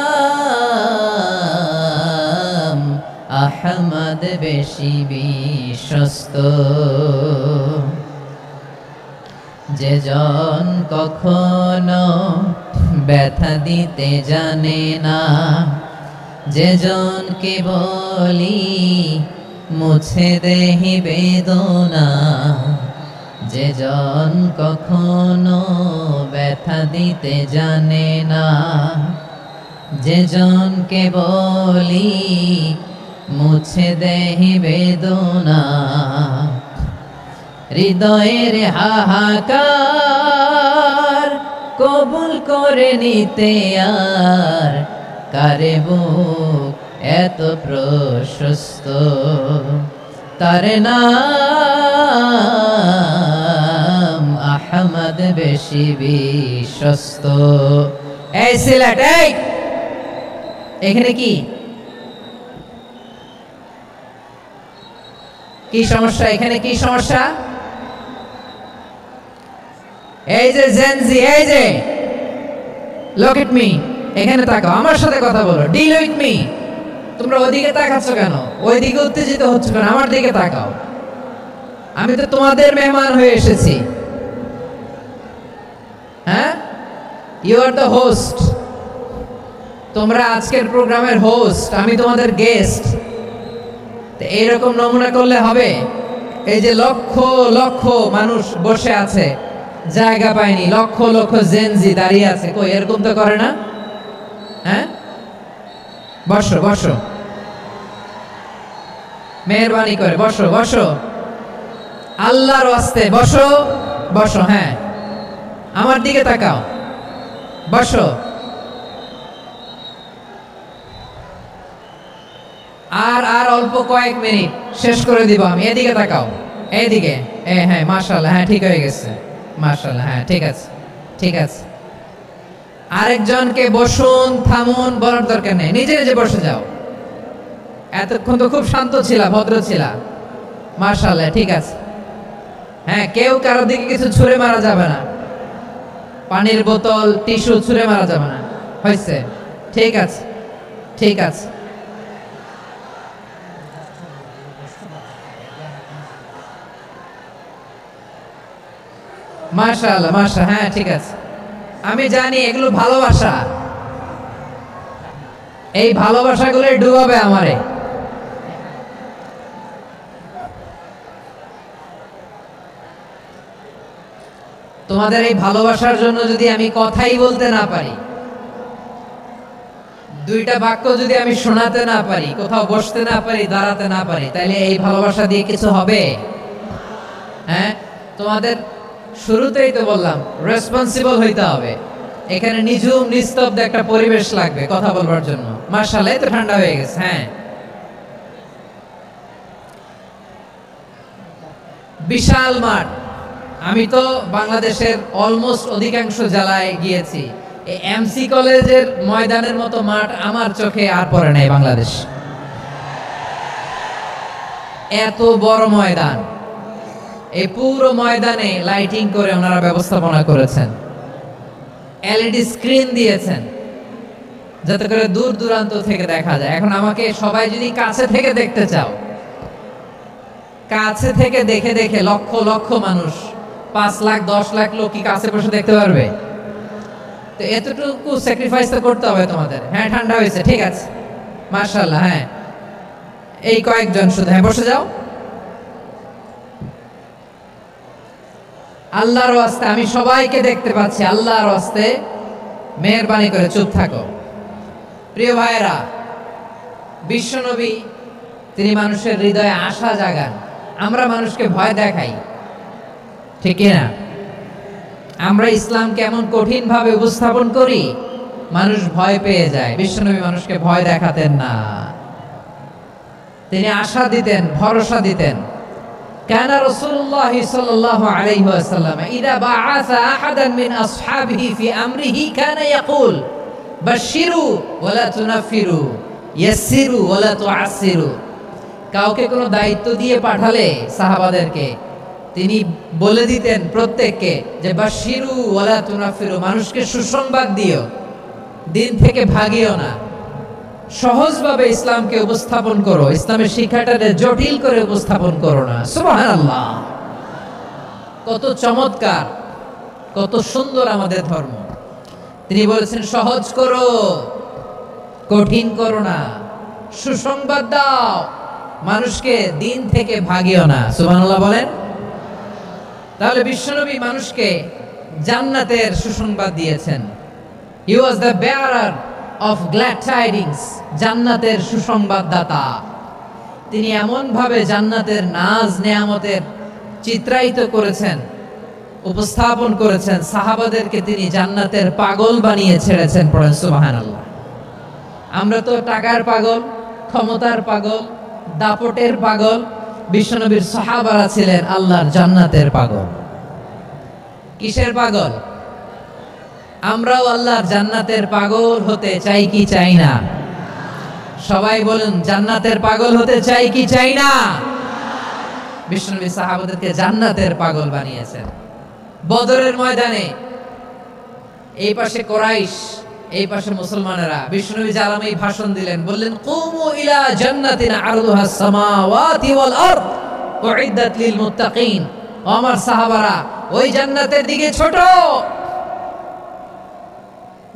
আহমদ বেশি বিশ্বস্ত। যে জন কখনো ব্যথা দিতে জানে না, যে জনকে বলি মুছে দেহি বেদনা, যে জন কখনো ব্যথা দিতে জানে না, যে জনকে বলি মুছে দেহি বেদনা, হৃদয়ের হাহাকার কবুল করে নিতে আর কারে বুক এত প্রশস্ত, তার নাম আহমদ বেশি বিশ্বস্ত। এই সিলেট, এই এখানে কি কি সমস্যা? এখানে কি সমস্যা? এই যে জেনজি, এই যে লুক এট মি, এখানে তাকাও, আমার সাথে কথা বলো, ডিল উইথ মি। তোমরা ওইদিকে তাকাচ্ছ কেন? ওইদিকে উত্তেজিত হচ্ছ কেন? আমার দিকে তাকাও, আমি তো তোমাদের মেহমান হয়ে এসেছি। হ্যাঁ, ইউ আর দ্য হোস্ট। তোমরা আজকের প্রোগ্রামের হোস্ট, আমি তোমাদের গেস্ট। এইরকম নমুনা করলে হবে? এই যে লক্ষ লক্ষ মানুষ বসে আছে, জায়গা পায়নি, লক্ষ লক্ষ জেনজি দাঁড়িয়ে আছে, কই এরকম তো করে না? হ্যাঁ, বসো বসো, মেহরবানি করে বসো বসো, আল্লাহর ওয়াস্তে বসো বসো। হ্যাঁ, আমার দিকে তাকাও, বসো। আর অল্প কয়েক মিনিট শেষ করে দিব আমি। এদিকে তাকাও, এইদিকে। হ্যাঁ, মাশাআল্লাহ, হ্যাঁ ঠিক হয়ে গেছে, মাশাআল্লাহ, হ্যাঁ ঠিক আছে, ঠিক আছে। আরেকজনকে বসুন থামুন বলার দরকার নেই, নিজে নিজে বসে যাও। এতক্ষণ তো খুব শান্ত ছিলা, ভদ্র ছিলা, মাশাআল্লাহ, ঠিক আছে। হ্যাঁ, কেউ কারোর দিকে কিছু ছুঁড়ে মারা যাবে না, পানির বোতল টিস্যু ছুঁড়ে মারা যাবে না, হয়েছে? ঠিক আছে, ঠিক আছে। মাশাআল্লাহ, মাশাআল্লাহ, হ্যাঁ ঠিক আছে। আমি জানি এগুলো ভালোবাসা, এই ভালোবাসাগুলো ডুবাবে আমারে। তোমাদের এই ভালোবাসার জন্য যদি আমি কথাই বলতে না পারি, দুইটা বাক্য যদি আমি শোনাতে না পারি, কোথাও বসতে না পারি, দাঁড়াতে না পারি, তাহলে এই ভালোবাসা দিয়ে কিছু হবে? হ্যাঁ, তোমাদের শুরুতেই তো বললাম রেসপন্সিবল হইতে হবে। এখানে নিঝুম নিস্তব্ধ একটা পরিবেশ লাগবে কথা বলবার জন্য। মাশাআল্লাহ, তো ঠান্ডা হয়ে গেছে। হ্যাঁ, বিশাল মাঠ। আমি তো বাংলাদেশের অলমোস্ট অধিকাংশ জেলায় গিয়েছি, এই এমসি কলেজের ময়দানের মতো মাঠ আমার চোখে আর পড়ে নাই বাংলাদেশ। এত বড় ময়দান, এই পুরো ময়দানে লাইটিং করে ওনারা ব্যবস্থাপনা করেছেন, এলইডি স্ক্রিন দিয়েছেন যাতে করে দূর দূরান্ত থেকে দেখা যায়। এখন আমাকে সবাই যদি কাছে থেকে দেখতে চাও, কাছে থেকে দেখে দেখে লক্ষ লক্ষ মানুষ, 5 লাখ 10 লাখ লোক কি কাছে বসে দেখতে পারবে? তো এতটুকু স্যাক্রিফাইস তো করতে হবে তোমাদের। হ্যাঁ, ঠান্ডা হয়েছে, ঠিক আছে, মাশাআল্লাহ। হ্যাঁ, এই কয়েকজন শুধু, হ্যাঁ বসে যাও। আল্লাহর ওয়াস্তে আমি সবাইকে দেখতে পাচ্ছি, আল্লাহর ওয়াস্তে মেহেরবানি করে চুপ থাকো। প্রিয় ভাইয়েরা, বিশ্বনবী তিনি মানুষের হৃদয়ে আশা জাগান, আমরা মানুষকে ভয় দেখাই, ঠিক না? আমরা ইসলামকে এমন কঠিন ভাবে উপস্থাপন করি, মানুষ ভয় পেয়ে যায়। বিশ্বনবী মানুষকে ভয় দেখাতেন না, তিনি আশা দিতেন, ভরসা দিতেন। كان رسول الله صلى الله عليه وسلم إذا بعث أحدا من أصحابه في أمره كان يقول بشروا ولا تنفروا يسروا ولا تعسروا। কাউকে কোনো দায়িত্ব দিয়ে পাঠালে সাহাবাদেরকে তিনি বলে দিতেন প্রত্যেককে যে বাশিরু ওয়ালা তুনাফিরু, মানুষকে সুসংবাদ দিও, দিন থেকে ভাগিও না, সহজভাবে ইসলামকে উপস্থাপন করো, ইসলামের শিক্ষাটাকে জটিল করে উপস্থাপন করো না। সুবহানাল্লাহ, কত চমৎকার, কত সুন্দর আমাদের ধর্ম। তিনি বলেছেন সহজ করো, কঠিন করো না, সুসংবাদ দাও, মানুষকে দিন থেকে ভাগিও না। সুবহানাল্লাহ বলেন। তাহলে বিশ্বনবী মানুষকে জান্নাতের সুসংবাদ দিয়েছেন। He was the bearer of glad tidings, জান্নাতের সুসংবাদদাতা। তিনি এমন ভাবে জান্নাতের নাজ নেয়ামতের চিত্রায়িত করেছেন, উপস্থাপন করেছেন, সাহাবাদেরকে তিনি জান্নাতের পাগল বানিয়ে ছেড়েছেন। পড়েন সুবহানাল্লাহ। আমরা তো টাকার পাগল, ক্ষমতার পাগল, দাপটের পাগল। বিশ্বনবীর সাহাবারা ছিলেন আল্লাহর জান্নাতের পাগল। কিসের পাগল? আমরাও আল্লাহর জান্নাতের পাগল হতে চাই কি চাই না? সবাই বলুন, জান্নাতের পাগল হতে চাই কি চাই না? বিশ্বনবী সাহাবাদেরকে জান্নাতের পাগল বানিয়েছেন। বদরের ময়দানে এই পাশে কুরাইশ, এই পাশে মুসলমানেরা। বিশ্বনবী জালামি ভাষণ দিলেন, বললেন কুমু ইলা জান্নাতিন আরদুহাস সামাওয়াতি ওয়াল আরদ উইদ্দাত লিল মুত্তাকিন। আমার সাহাবারা, ওই জান্নাতের দিকে ছোট,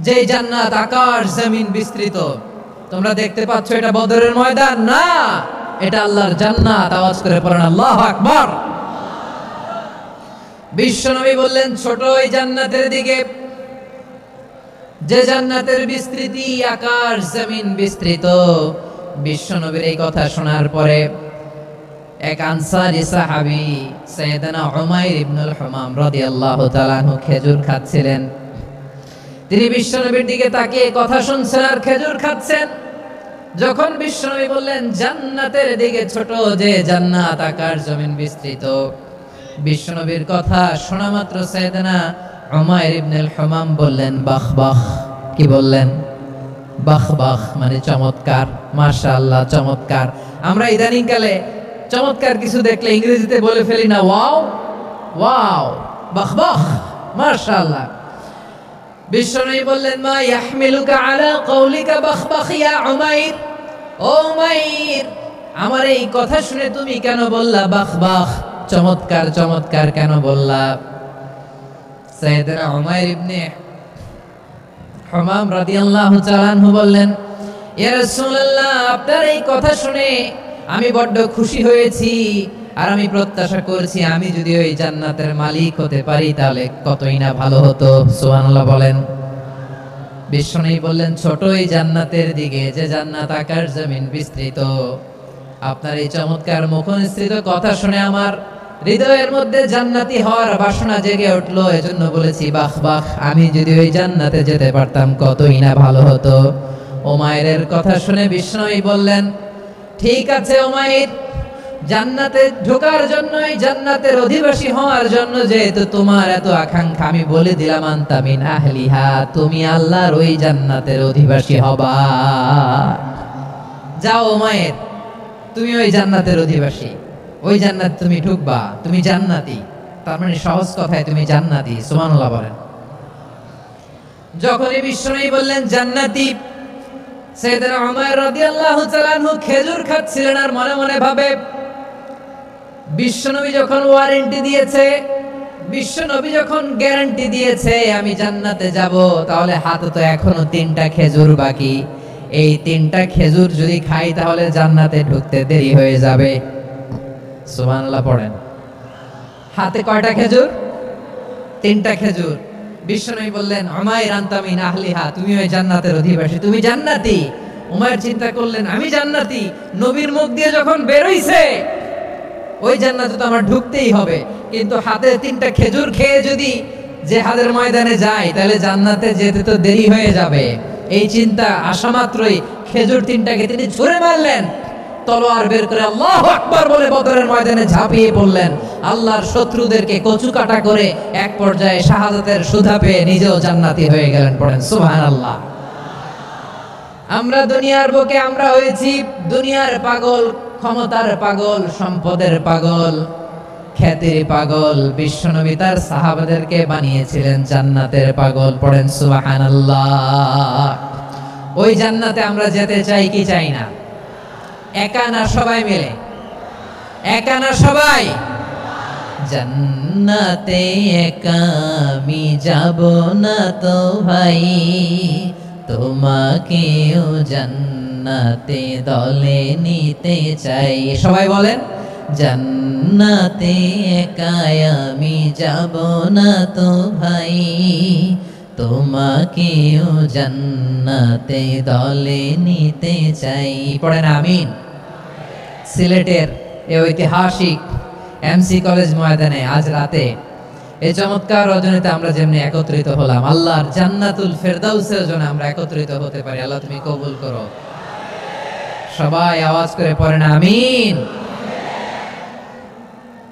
যে জান্নাত আকাশ জমিন বিস্তৃত। তোমরা দেখতে পাচ্ছ এটা বদরের ময়দান না, এটা আল্লাহর জান্নাত। আওয়াজ করে পড়েন আল্লাহু আকবার। বিশ্বনবী বললেন ছোট ওই জান্নাতের দিকে, যে জান্নাতের বিস্তৃতি আকাশ জমিন বিস্তৃত। বিশ্বনবীর এই কথা শোনার পরে এক আনসারী সাহাবী সাইয়েদনা উমাইর ইবনুল হুমাম রাদিয়াল্লাহু তাআলা আনহু খেজুর খাচ্ছিলেন। তিনি বিশ্বনবীর দিকে তাকিয়ে কথা শুনছেন আর খেজুর খাচ্ছেন। যখন বিশ্বনবী বললেন জান্নাতের দিকে ছোট, যে জান্নাত আকাশ জমিন বিস্তৃত, বিশ্বনবীর কথা শোনা মাত্র সাইয়েদনা উমাইর ইবনুল হুমাম বললেন বাহ বাহ। কি বললেন? বাহ বাহ, মানে চমৎকার, মাশাআল্লাহ, চমৎকার। আমরা ইদানিং কালে চমৎকার কিছু দেখলে ইংরেজিতে বলে ফেলি না ওয়াও ওয়াও, বাহ বাহ, মাশাআল্লাহ। বিশ্বনবী বললেন মা ইয়াহমিলুকা আলা কওলিকা বাহ বাহ ইয়া উমাইর। ও উমাইর, আমার এই কথা শুনে তুমি কেন বললা বাহ বাহ, চমৎকার চমৎকার কেন বললা? সাইয়েদনা উমাইর ইবনে হুমাম রাদিয়াল্লাহু তাআলা আনহু বললেন ইয়া রাসূলুল্লাহ, আপনার এই কথা শুনে আমি বড্ড খুশি হয়েছি, আর আমি প্রত্যাশা করছি আমি যদি ওই জান্নাতের মালিক হতে পারি তাহলে কতই না ভালো হতো। সুবহানাল্লাহ বলেন। বিশ্বনবী বললেন ছোট এই জান্নাতের দিকে, যে জান্নাত আকাশ জমিন বিস্তৃত। আপনার এই চমৎকার মুখনিসৃত কথা শুনে আমার হৃদয়ের মধ্যে জান্নাতি হওয়ার বাসনা জেগে উঠলো, এজন্য বলেছি বাহ বাহ, আমি যদি ওই জান্নাতে যেতে পারতাম কতই না ভালো হতো। উমাইরের কথা শুনে বিশ্বনবী বললেন ঠিক আছে উমাইর, জান্নাতে ঢোকার জন্য, এই জান্নাতের অধিবাসী হওয়ার জন্য যেহেতু তোমার এত আকাঙ্ক্ষা, আমি বলে দিলাম আনতা মিন আহলিহা, তুমি আল্লাহর ওই জান্নাতের অধিবাসী হবা। যাও উমাইর, তুমি ওই জান্নাতের অধিবাসী, ওই জান্নাত তুমি ঢুকবা, তুমি জান্নাতি। তার মানে সহজ কথায় তুমি জান্নাতি। সুবহানাল্লাহ বলেন। যখনই বিশ্বনবী বললেন জান্নাতি, সাইয়েদনা উমাইর রাদিয়াল্লাহু তাআলা আনহু খেজুর খাচ্ছিলেন আর মনে মনে ভাবে বিশ্বনবী যখন ওয়ারেন্টি দিয়েছে, বিশ্বনবী যখন গ্যারান্টি দিয়েছে আমি জান্নাতে যাব, তাহলে হাতে তো এখনো 3টা খেজুর বাকি। এই 3টা খেজুর যদি খাই তাহলে জান্নাতে ঢুকতে দেরি হয়ে যাবে। সুবহানাল্লাহ পড়েন। হাতে কয়টা খেজুর? 3টা খেজুর। বিশ্বনবী বললেন উমাইর আনতা মিন আহলিহা, তুমি ওই জান্নাতের অধিবাসী, তুমি জান্নাতি। উমাইর চিন্তা করলেন আমি জান্নাতি, নবীর মুখ দিয়ে যখন বের হইছে ওই জান্নাতে তো আমার ঢুকতেই হবে, কিন্তু হাতে 3টা খেজুর খেয়ে যদি জিহাদের ময়দানে যাই তাহলে জান্নাতে যেতে তো দেরি হয়ে যাবে, এই চিন্তা আসা মাত্রই খেজুর 3টাকে তিনি ছুঁড়ে মারলেন, তলোয়ার বের করে আল্লাহু আকবার বলে বদরের ময়দানে ঝাঁপিয়ে পড়লেন, আল্লাহর শত্রুদেরকে কচু কাটা করে এক পর্যায়ে শাহাদাতের সুধা পেয়ে নিজেও জান্নাতি হয়ে গেলেন। পড়েন সুবহানাল্লাহ। আমরা দুনিয়ার বুকে আমরা হয়েছি দুনিয়ার পাগল, ক্ষমতার পাগল, সম্পদের পাগল, খ্যাতির পাগল। বিশ্বনবী তার সাহাবাদেরকে বানিয়েছিলেন জান্নাতের পাগল। পড়েন সুবহানাল্লাহ। ওই জান্নাতে আমরা যেতে চাই কি চাই না? একা না সবাই মিলে? একা না সবাই? জান্নাতে একা আমি যাব না তো ভাই, তোমাকেও জান্নাতে দলে নিতে চাই। সবাই বলেন, জান্নাতে একা আমি যাব না তো ভাই, তোমাকেও জান্নাতে দলে নিতে চাই। পড়েন আমিন। সিলেটের এই ঐতিহাসিক এমসি কলেজ ময়দানে আজ রাতে এই চমৎকার রজনীতে আমরা যেমনি একত্রিত হলাম, আল্লাহর জান্নাতুল ফেরদাউসের জন্য আমরা একত্রিত হতে পারি। আল্লাহ তুমি কবুল করো। সবাই আওয়াজ করে পড়েন আমিন।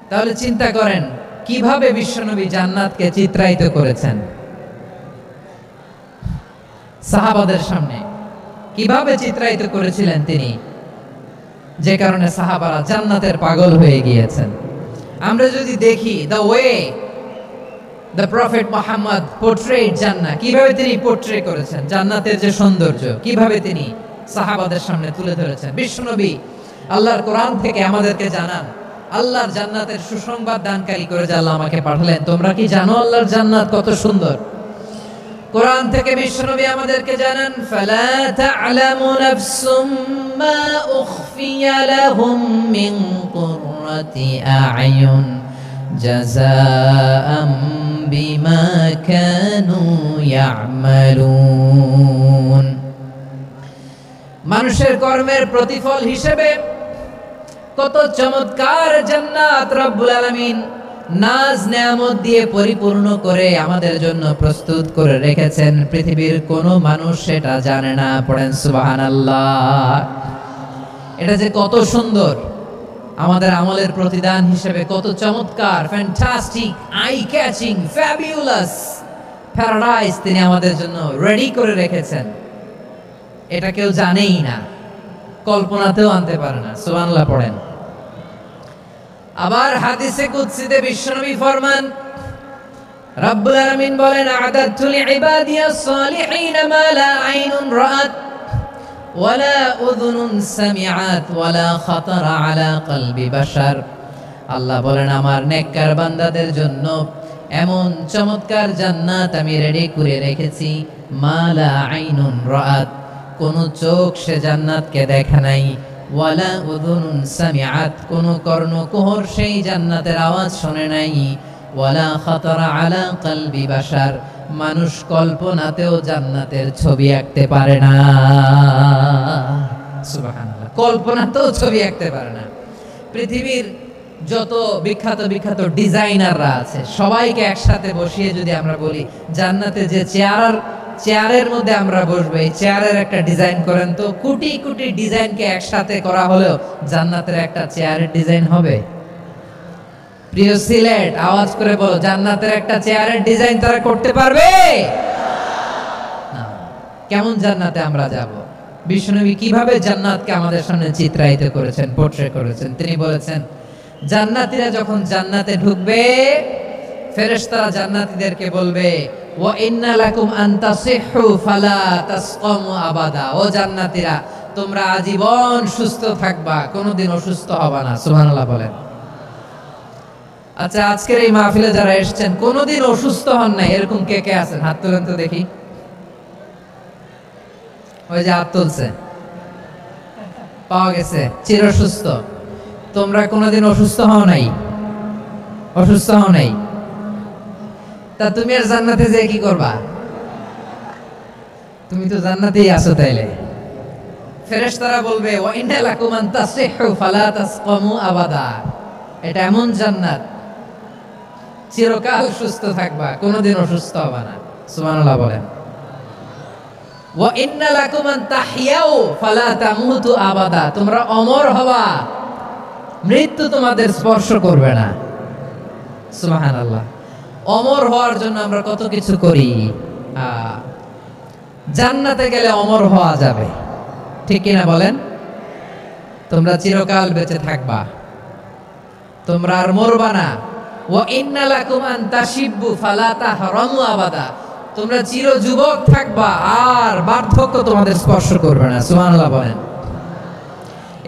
তাহলে চিন্তা করেন কিভাবে বিশ্বনবী জান্নাতকে চিত্রায়িত করেছেন সাহাবাদের সামনে, কিভাবে চিত্রায়িত করেছিলেন তিনি, যে কারণে সাহাবারা জান্নাতের পাগল হয়ে গিয়েছেন। আমরা যদি দেখি the way the prophet Muhammad portrait জান্নাত, কিভাবে তিনি পোর্ট্রে করেছেন জান্নাতের যে সৌন্দর্য, কিভাবে তিনি সাহাবাদের সামনে তুলে ধরেছেন। বিশ্বনবী আল্লাহর কোরআন থেকে আমাদেরকে জানান আল্লাহর জান্নাতের সুসংবাদ দানকারী করে যে আল্লাহ আমাকে পাঠালেন। তোমরা কি জানো আল্লাহর জান্নাত কত সুন্দর? কোরআন থেকে বিশ্বনবী আমাদেরকে জানান, ফালা তা'লামু নাফসুম মা উখফিয়া লাহুম মিন কুররাতি আ'য়ুন জাযাআম বিমা কানু ইয়া'মালুন। মানুষের কর্মের প্রতিফল হিসেবে কত চমৎকার জান্নাত রব্বুল আলামিন নাজ নেয়ামত দিয়ে পরিপূর্ণ করে আমাদের জন্য প্রস্তুত করে রেখেছেন। পৃথিবীর কোনো মানুষ সেটা জানে না। পড়েন সুবহানাল্লাহ। এটা যে কত সুন্দর, আমাদের আমলের প্রতিদান হিসেবে কত চমৎকার, fantastic, eye catching, fabulous paradise তিনি আমাদের জন্য রেডি করে রেখেছেন। এটা কেউ জানেই না, কল্পনাতেও আনতে পারে না। সুবহানাল্লাহ পড়েন। আবার হাদিসে কুদসিতে বিশ্বনবী ফরমান, রব্বুল আলামিন বলেন, আ'দাতু লিইবাদিয়াস সালিহিন মা লা আইনুন রাআত ওয়ালা উযুনুন সামিআত ওয়ালা খাতারা আলা কলবি বাশার। আল্লাহ বলেন, আমার নেককার বান্দাদের জন্য এমন চমৎকার জান্নাত আমি রেডি করে রেখেছি, মা লা আইনুন রাআত, কোন চোখ সে জান্নাতকে দেখে নাই, ওয়ালা উযুনুন সামিআত, কোন কর্ণকুহর সেই জান্নাতের আওয়াজ শুনে নাই, ওয়ালা খাতারা আলা কলবি বাশার, মানুষ কল্পনাতেও জান্নাতের ছবি আঁকতে পারে না। সুবহানাল্লাহ, কল্পনাতেও ছবি আঁকতে পারে না। পৃথিবীর যত বিখ্যাত বিখ্যাত ডিজাইনাররা আছে সবাইকে একসাথে বসিয়ে যদি আমরা বলি জান্নাতে যে চেয়ারের মধ্যে আমরা বসবো, এই চেয়ারের একটা ডিজাইন করেন তো, কোটি কোটি ডিজাইনকে একসাথে করা হলেও জান্নাতের একটা চেয়ারের ডিজাইন হবে? প্রিয় সিলেট, আওয়াজ করে বলো, জান্নাতের একটা চেয়ারের ডিজাইন তারা করতে পারবে না। কেমন জান্নাতে আমরা যাব? বিশ্বনবী কিভাবে জান্নাতকে আমাদের সামনে চিত্রায়িত করেছেন, পোর্ট্রে করেছেন। তিনি বলেছেন, জান্নাতীরা যখন জান্নাতে ঢুকবে, ফেরেশতারা জান্নাতীদেরকে বলবে, ওয়া ইন্না লাকুম আন তাসিহু ফালা তাসকামু আবাদা। ও জান্নাতীরা, তোমরা আজীবন সুস্থ থাকবা, কোনোদিন অসুস্থ হবা না। সুবহানাল্লাহ বলেন। আচ্ছা, আজকের এই মাহফিলে যারা এসেছেন কোনোদিন অসুস্থ হন নাই, এরকম কে কে আছেন? হাত তুলেন তো দেখি। ওই যে হাত তুলছে, পাওয়া গেছে, চির সুস্থ। তোমরা কোনোদিন অসুস্থ হও নাই? অসুস্থ হও নাই? তা তুমি আর জান্নাতে যে কি করবা? তুমি তো জান্নাতেই আছো। তাইলে ফেরেশতারা বলবে, ওয়া ইন্না লাকুম আন তাসিহু ফালা তাসকামু আবাদা। এটা এমন জান্নাত চিরকাল সুস্থ থাকবা, কোনোদিন অসুস্থ হবে না। সুবহানাল্লাহ বলেন। ওয়া ইন্না লাকুম আন তাহইয়াউ ফালা তামুতু আবাদা, তোমরা অমর হবা, মৃত্যু তোমাদের স্পর্শ করবে না। সুবহানাল্লাহ। অমর হওয়ার জন্য আমরা কত কিছু করি। জান্নাতে গেলে অমর হওয়া যাবে, ঠিক কিনা বলেন? তোমরা চিরকাল বেঁচে থাকবা, তোমরা আর মরবা না। ওয়া ইন্না লাকুম আন তাশিব্বু ফালা তাহরামু আবাদা, তোমরা চির যুবক থাকবা, আর বার্ধক্য তোমাদের স্পর্শ করবে না। সুবহানাল্লাহ বলেন।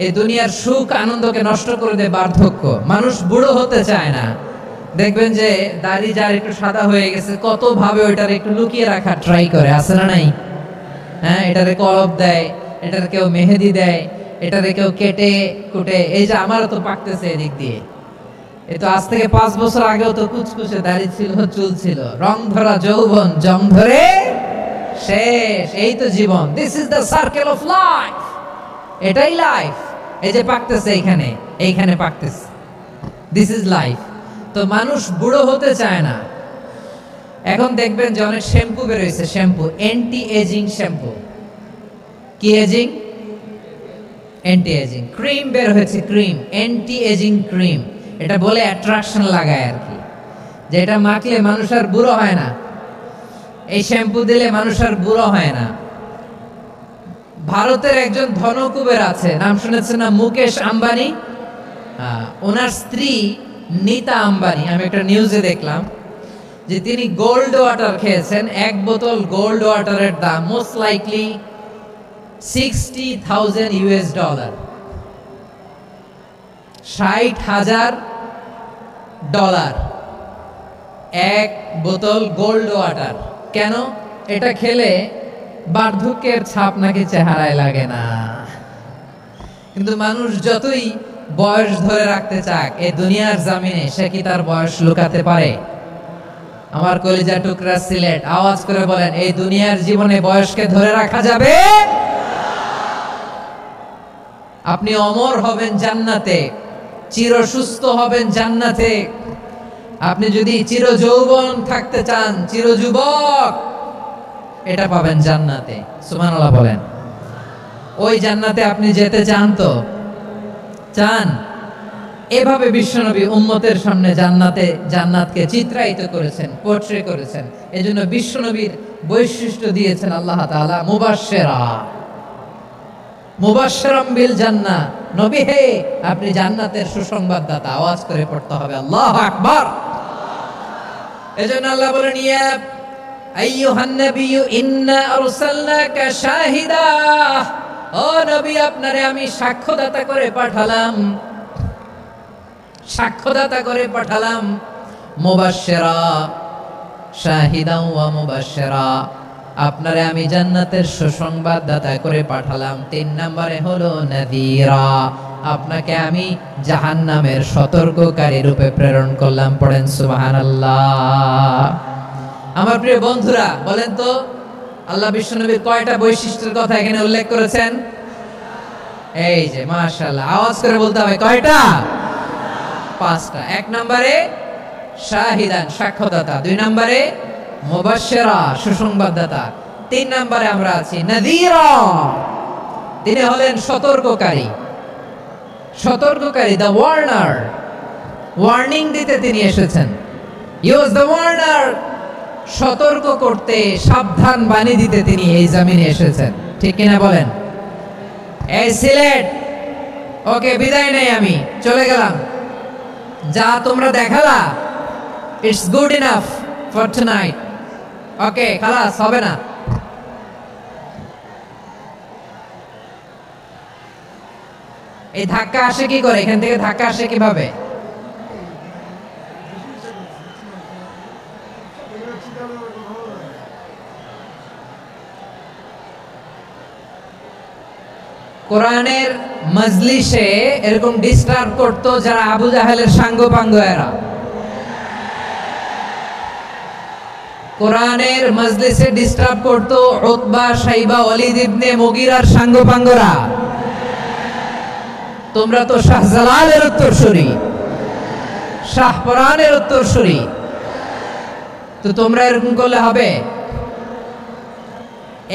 এই দুনিয়ার সুখ আনন্দকে নষ্ট করে দেয় বার্ধক্য। মানুষ বুড়ো হতে চায় না। দেখবেন যে দাড়ি যার একটু সাদা হয়ে গেছে, কত ভাবে ওইটার একটু লুকিয়ে রাখা ট্রাই করে, আছে না নাই? হ্যাঁ, এটারে কলপ দেয়, এটার কেউ মেহেদি দেয়, এটারে কেউ কেটে কুটে। এই যে আমারও তো পাকতেছে এদিক দিয়ে, এই তো আজ থেকে 5 বছর আগেও তো কুচকুচে দাড়ি ছিল, চুল ছিল, রং ধরা যৌবন জং ধরে শেষ। এই তো জীবন। This is the circle of life. এটাই লাইফ। এই যে পাকতেছে এইখানে, এইখানে পাকতেছে, দিস ইজ লাইফ। তো মানুষ বুড়ো হতে চায় না। এখন দেখবেন যে অনেক শ্যাম্পু বেরোইছে, শ্যাম্পু অ্যান্টি এজিং শ্যাম্পু। কি এজিং? Anti ageing. ক্রিম বের হয়েছে, ক্রিম, অ্যান্টি এজিং ক্রিম। এটা বলে অ্যাট্রাকশন লাগায় আর কি, যে এটা মাখলে মানুষ আর বুড়ো হয় না, এই শ্যাম্পু দিলে মানুষ আর বুড়ো হয় না। ভারতের একজন ধনকুবের আছে, নাম শুনেছেন না? মুকেশ আম্বানি। ওনার স্ত্রী নীতা আম্বানি, আমি একটা নিউজে দেখলাম যে তিনি গোল্ড ওয়াটার খেয়েছেন। 1 বোতল গোল্ড ওয়াটারের দাম মোস্ট লাইকলি $60,000, $60,000 1 বোতল গোল্ড ওয়াটার। কেন? এটা খেলে বার্ধক্যের ছাপ নাকি চেহারায় লাগে না। কিন্তু মানুষ যতই বয়স ধরে রাখতে চাক এই দুনিয়ার জামিনে, সে কি তার বয়স লুকাতে পারে? আমার কলিজা টুকরা সিলেট, আওয়াজ করে বলেন, এই দুনিয়ার জীবনে বয়সকে ধরে রাখা যাবে? আপনি অমর হবেন জান্নাতে, চির সুস্থ হবেন জান্নাতে। আপনি যদি চির যৌবন থাকতে চান, চির যুবক, এটা পাবেন জান্নাতে। সুবহানাল্লাহ বলেন। ওই জান্নাতে আপনি যেতে চান তো? চান? এভাবে বিশ্বনবী উম্মতের সামনে জান্নাতকে চিত্রায়িত করেছেন, পোর্ট্রে করেছেন। এজন্য বিশ্বনবীর বৈশিষ্ট্য দিয়েছেন আল্লাহ তাআলা মুবাশশিরা, মুবাশশিরাম বিল জান্নাহ। নবী হে, আপনি জান্নাতের সুসংবাদদাতা। আওয়াজ করে পড়তে হবে আল্লাহু আকবার। এজন্য আল্লাহ বলেন, ইয়া আইয়ুহান নাবিয়্যু ইন্না আরসালনাকা শাহিদা, ও নবী, আপনারে আমি সাক্ষ্যদাতা করে পাঠালাম, সাক্ষ্যদাতা করে পাঠালাম। মুবাশশিরা, শাহিদাও ওয়া মুবাশশিরা, আপনারে আমি জান্নাতের সুসংবাদদাতা করে পাঠালাম। 3 নম্বরে হলো নাযীরা, আপনাকে আমি জাহান্নামের সতর্ককারী রূপে প্রেরণ করলাম। পড়েন সুবহানাল্লাহ। আমার প্রিয় বন্ধুরা, বলেন তো আল্লাহ বিশ্বনবীর কয়টা বৈশিষ্ট্যের কথা এখানে উল্লেখ করেছেন? এই যে মাশাআল্লাহ, আওয়াজ করে বলতে হবে, কয়টা? 5টা। 1 নম্বরে শাহিদান, সাক্ষ্যদাতা। 2 নম্বরে মুবাশশিরা, সুসংবাদদাতা। 3 নম্বরে আমরা আছি নাযীরা, তিনি হলেন সতর্ককারী। সতর্ককারী, দ্য ওয়ার্নার, ওয়ার্নিং দিতে তিনি এসেছেন। হি ওয়াজ দ্য ওয়ার্নার, সতর্ক করতে, সাবধান বাণী দিতে তিনি এই জমিনে এসেছেন। ঠিক কিনা বলেন? এই সিলেট, ওকে, বিদায় নেই, আমি চলে গেলাম। যা তোমরা দেখালা, it's good enough for tonight. Okay, খালাস, হবে না। এই ধাক্কা আসে কি করে? এখান থেকে ধাক্কা আসে কিভাবে? কোরআনের মজলিসে এরকম ডিস্টার্ব করতো যারা আবু জাহেলের সাঙ্গপাঙ্গ এরা। কোরআনের মজলিসে ডিস্টার্ব করতো উতবা, শাইবা, ওয়ালিদ ইবনে মুগীরার সাঙ্গপাঙ্গরা। তোমরা তো শাহজালালের উত্তরসূরি, শাহপরানের উত্তরসূরি, তো তোমরা এরকম করলে হবে?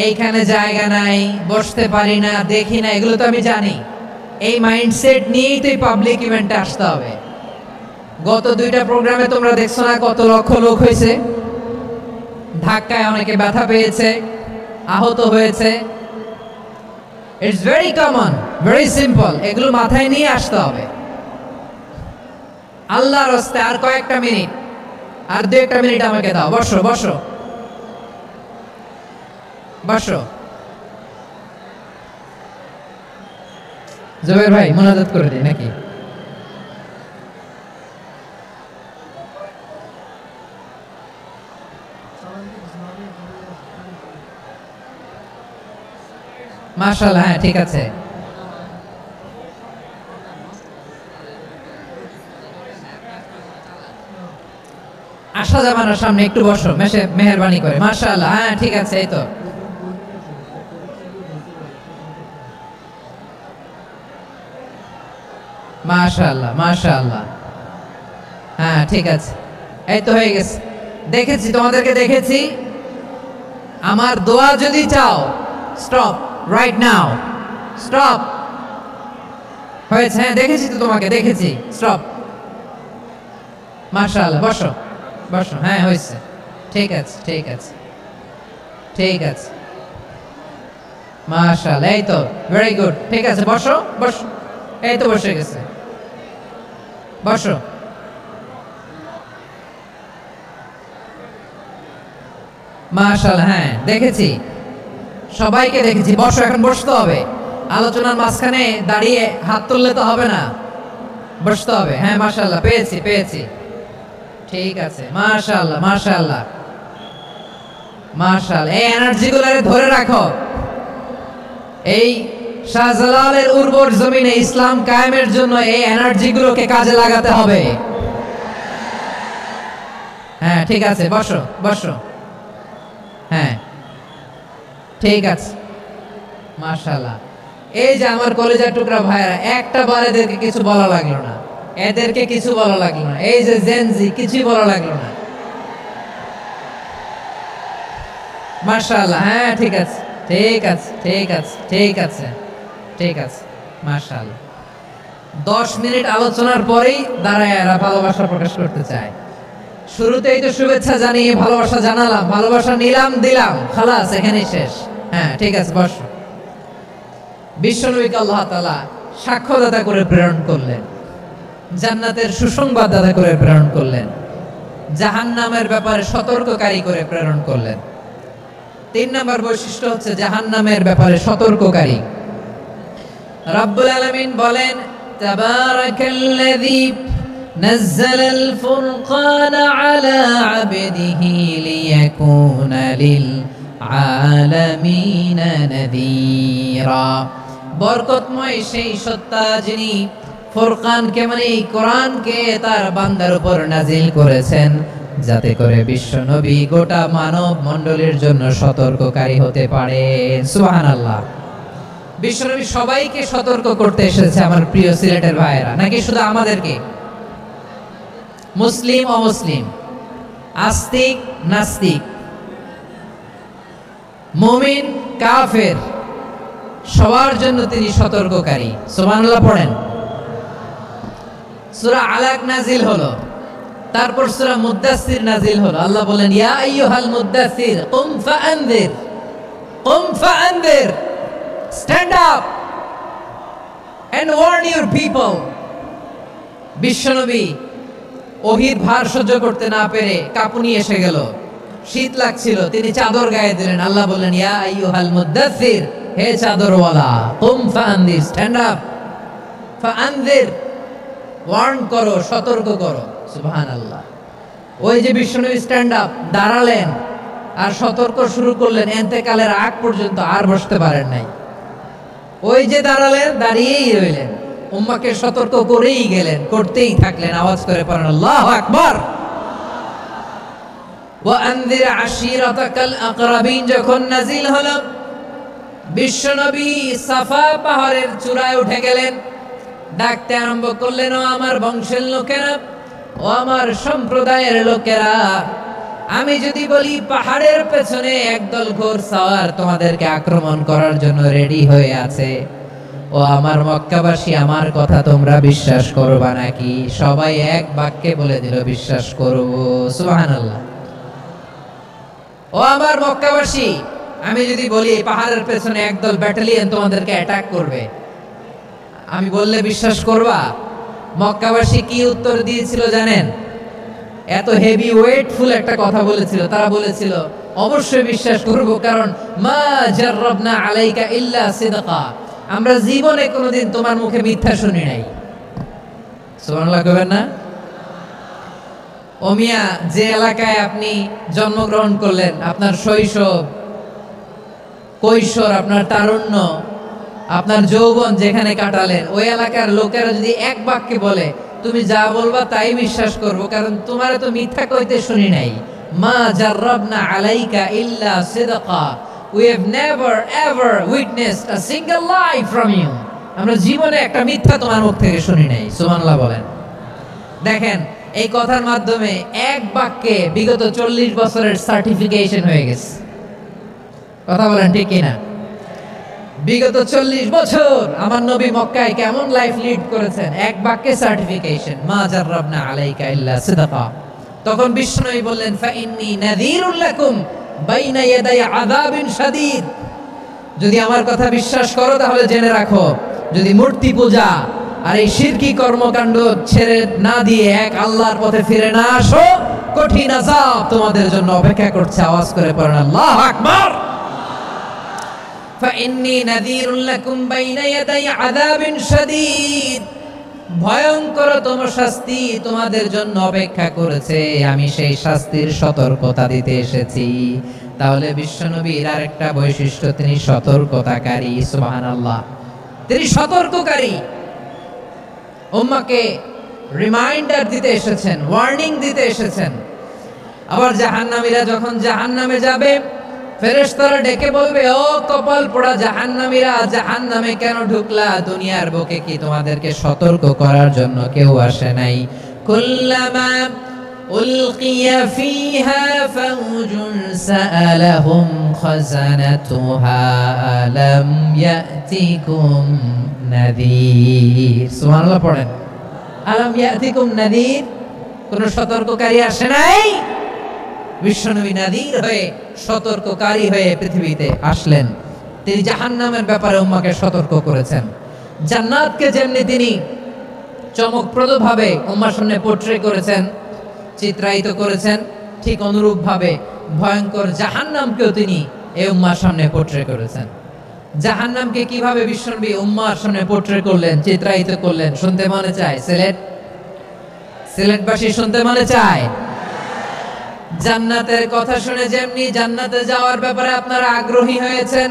এইখানে জায়গা নাই, বসতে পারি না, দেখি না, এগুলো তো আমি জানি। এই মাইন্ডসেট নিয়েই তো পাবলিক ইভেন্টে আসতে হবে। গত 2টা প্রোগ্রামে তোমরা দেখছো না কত লক্ষ লোক হয়েছে, ধাক্কায় অনেকে ব্যথা পেয়েছে, আহত হয়েছে। It's very common, very simple. এগুলো মাথায় নিয়ে আসতে হবে। আল্লাহর রাস্তায় আর কয়েকটা মিনিট, আর 2-1 মিনিট আমাকে দাও। বসো বসো বসো। জবের ভাই মুনাজাত করে দিই নাকি? মাশাআল্লাহ, হ্যাঁ ঠিক আছে। আসা যাবে না সামনে, একটু বসো মেহেরবানি করে। মাশাআল্লাহ, হ্যাঁ ঠিক আছে। এই তো মাশাআল্লাহ মাশাআল্লাহ, হ্যাঁ ঠিক আছে। এই তো হয়ে গেছে। দেখেছি তোমাদেরকে, দেখেছি। আমার দোয়া যদি চাও, স্টপ রাইট নাও, স্টপ। হয়েছে? হ্যাঁ দেখেছি তো তোমাকে, দেখেছি। স্টপ। মাশাআল্লাহ, বসো বসো। হ্যাঁ হয়েছে, ঠিক আছে ঠিক আছে ঠিক আছে। মাশাআল্লাহ, এই তো ভেরি গুড। ঠিক আছে, বসো বসো। এই তো বসে গেছে, বসো। মাশাআল্লাহ, হ্যাঁ দেখেছি, সবাইকে দেখেছি। বসো, এখন বসতে হবে। আলোচনার মাঝখানে দাঁড়িয়ে হাত তুললে তো হবে না, বসতে হবে। হ্যাঁ মাশাআল্লাহ, পেয়েছি পেয়েছি। ঠিক আছে, মাশাআল্লাহ মাশাআল্লাহ মাশাআল্লাহ। এই এনার্জিগুলো ধরে রাখো। এই শাহজালালের উর্বর জমিনে ইসলাম কায়েমের জন্য এই এনার্জিগুলোকে কাজে লাগাতে হবে। হ্যাঁ ঠিক আছে, বসো বসো। হ্যাঁ ঠিক আছে, মাশাআল্লাহ। এই যে আমার কলেজের টুকরা ভাইরা, একটা বার এদেরকে কিছু বলা লাগলো না, এদেরকে কিছু বলা লাগলো না। এই যে জেনজি, কিছুই বলা লাগলো না। মাশাআল্লাহ, হ্যাঁ ঠিক আছে ঠিক আছে ঠিক আছে ঠিক আছে ঠিক আছে। মাশাআল্লাহ। 10 মিনিট আলোচনার পরেই দাঁড়ায় এরা ভালোবাসা প্রকাশ করতে চায়। শুরুতেই তো শুভেচ্ছা জানিয়ে ভালোবাসা জানালাম, ভালোবাসা নিলাম, দিলাম, খালাস, এখানেই শেষ। হ্যাঁ ঠিক আছে, বসো। বিশ্বনবীকে আল্লাহ তাআলা সাক্ষ্যদাতা করে প্রেরণ করলেন, জান্নাতের সুসংবাদদাতা করে প্রেরণ করলেন, জাহান্নামের ব্যাপারে সতর্ককারী করে প্রেরণ করলেন। 3 নম্বর বৈশিষ্ট্য হচ্ছে জাহান্নামের ব্যাপারে সতর্ককারী। রব্বুল আলামিন বলেন, তাবারাকাল্লাযী নাযালাল ফুরকানা আলা আবদিহি লিয়াকুনা লিল আলামিনা নাযীরা। বরকতময় সেই সত্তা যিনি ফুরকানকে, মানে এই কোরআনকে তার বান্দার উপর নাজিল করেছেন, যাতে করে বিশ্ব নবী গোটা মানব মণ্ডলীর জন্য সতর্ককারী হতে পারে। সুবহানাল্লাহ। বিশ্ব নবী সবাইকে সতর্ক করতে এসেছে, আমার প্রিয় সিলেটের ভাইয়েরা। নাকি শুধু আমাদেরকে? মুসলিম অমুসলিম, আস্তিক নাস্তিক, মুমিন কাফের, সবার জন্য তিনি সতর্ককারী। সুবহানাল্লাহ পড়েন। সূরা আলাক নাজিল হলো, তারপর সূরা মুদ্দাসসির নাজিল হলো। আল্লাহ বলেন, ইয়া আইয়ুহাল মুদ্দাসসির কুম ফাআনযির, কুম ফাআনযির, stand up and warn your people. বিশ্বনবী ওহীর ভার সহ্য করতে না পেরে কাঁপুনি এসে গেল, শীত লাগছিল, তিনি চাদর গায়ে দিলেন। আল্লাহ বললেন, ইয়া আইয়ুহাল মুদ্দাসসির, হে চাদরওয়ালা, কুম ফাআনযির, স্ট্যান্ড আপ, ফাআনযির, ওয়ার্ন করো, সতর্ক করো। সুবহানাল্লাহ। ওই যে বিশ্বনবী স্ট্যান্ড আপ, দাঁড়ালেন আর সতর্ক শুরু করলেন, ইন্তেকালের আগ পর্যন্ত আর বসতে পারেন নাই। ওই যে দাঁড়ালেন, দাঁড়িয়েই রইলেন, উম্মাহকে সতর্ক করেই গেলেন, করতেই থাকলেন। আওয়াজ করে পড়েন আল্লাহু আকবার। ওয়া আনযির আশীরাতাকাল আকরাবিন যখন নাজিল হলো, বিশ্বনবী সাফা পাহাড়ের চূড়ায় উঠে গেলেন, ডাকতে আরম্ভ করলেন, ও আমার বংশের লোকেরা, ও আমার সম্প্রদায়ের লোকেরা, আমি যদি বলি পাহাড়ের পেছনে একদল ঘোড়সওয়ার তোমাদেরকে আক্রমণ করার জন্য রেডি হয়ে আছে, ও আমার মক্কাবাসী, আমার কথা তোমরা বিশ্বাস করবা নাকি? সবাই এক বাক্যে বলে দিল বিশ্বাস করব। সুবহানাল্লাহ। ও আমার মক্কাবাসী, আমি যদি বলি পাহাড়ের পেছনে একদল ব্যাটালিয়ন তোমাদেরকে অ্যাটাক করবে, আমি বললে বিশ্বাস করবা? মক্কাবাসী কি উত্তর দিয়েছিল জানেন? এত হেভি ওয়েটফুল একটা কথা বলেছিল। তারা বলেছিল অবশ্যই বিশ্বাস করব, কারণ মা জাররাবনা আলাইকা ইল্লা সিদকা, আমরা জীবনে কোনোদিন তোমার মুখে মিথ্যা শুনি নাই। সুবহানাল্লাহ কইবেন না? ও মিয়া, যে এলাকায় আপনি জন্মগ্রহণ করলেন, আপনার শৈশব, কৈশোর, আপনার তারুণ্য, আপনার যৌবন যেখানে কাটালেন, ওই এলাকার লোকেরা যদি এক বাক্যে বলে তুমি যা বলবা তাই বিশ্বাস করব, কারণ তোমার তো মিথ্যা কইতে শুনি নাই। মা জাররাবনা আলাইকা ইল্লা সিদকা, we have never ever witnessed a single lie from you, আমরা জীবনে একটা মিথ্যা তোমার মুখ থেকে শুনি নাই। সুবহানাল্লাহ বলেন। দেখেন, এই কথার মাধ্যমে এক বাক্যে বিগত 40 বছরের সার্টিফিকেশন হয়ে গেছে। কথা বলেন ঠিক কিনা? বিগত 40 বছর আমার নবী মক্কায় কেমন লাইফ লিড করেছেন, এক বাক্যে সার্টিফিকেশন, মা জাররাবনা আলাইকা ইল্লা সিদকা। তখন বিষ্ণু বললেন ফাইন্নী নাযীরুল লাকুম বাইনা ইয়াদাই আযাবিন শাদীদ, যদি আমার কথা বিশ্বাস করো তাহলে জেনে রাখো, যদি মূর্তি পূজা আর এই শিরকি কর্মকাণ্ড ছেড়ে না দিয়ে এক আল্লাহর পথে ফিরে না আসো, কঠিন আযাব তোমাদের জন্য অপেক্ষা করছে। আওয়াজ করে পড়েন আল্লাহু আকবার। ফাইন্নী নাযীরুল লাকুম বাইনা ইয়াদাই আযাবিন শাদীদ, ভয়ঙ্করতম শাস্তি তোমাদের জন্য অপেক্ষা করেছে, আমি সেই শাস্তির সতর্কতা দিতে এসেছি। তাহলে বিশ্বনবীর আরেকটা বৈশিষ্ট্য, তিনি সতর্কতাকারী। সুবহানাল্লাহ, তিনি সতর্ককারী। উম্মাহকে রিমাইন্ডার দিতে এসেছেন, ওয়ার্নিং দিতে এসেছেন। আবার জাহান্নামীরা যখন জাহান্নামে যাবে, ফেরেশতারা ডেকে বলবে, ও কপাল পোড়া জাহান্নামীরা, জাহান্নামে কেন ঢুকলা? দুনিয়ার বুকে কি তোমাদেরকে সতর্ক করার জন্য কেউ আসে নাই? কুল্লামা উলকিয়া ফিহা ফাউজুন সাআলাহুম খাযানাতুহা আলাম ইয়াতিকুম নাযীর। সুবহানাল্লাহ পড়েন। আলাম ইয়াতিকুম নাযীর, কোন সতর্ককারী আসে নাই? বিশ্বনবী নাযীর হয়ে, সতর্ককারী হয়ে পৃথিবীতে আসলেন। তিনি জাহান্নামের ব্যাপারে উম্মাহকে সতর্ক করেছেন। জান্নাতকে যেমনি তিনি চমকপ্রদভাবে উম্মাহর সামনে পোর্ট্রে করেছেন, চিত্রায়িত করেছেন, ঠিক অনুরূপভাবে ভয়ঙ্কর জাহান্নামকেও তিনি এই উম্মাহর সামনে পোর্ট্রে করেছেন। জাহান্নামকে কিভাবে বিশ্বনবী উম্মাহর সামনে পোর্ট্রে করলেন, চিত্রায়িত করলেন, শুনতে মনে চায়? সিলেটবাসী শুনতে মনে চায়? জান্নাতের কথা শুনে যেমনি জান্নাতে যাওয়ার ব্যাপারে আপনারা আগ্রহী হয়েছেন,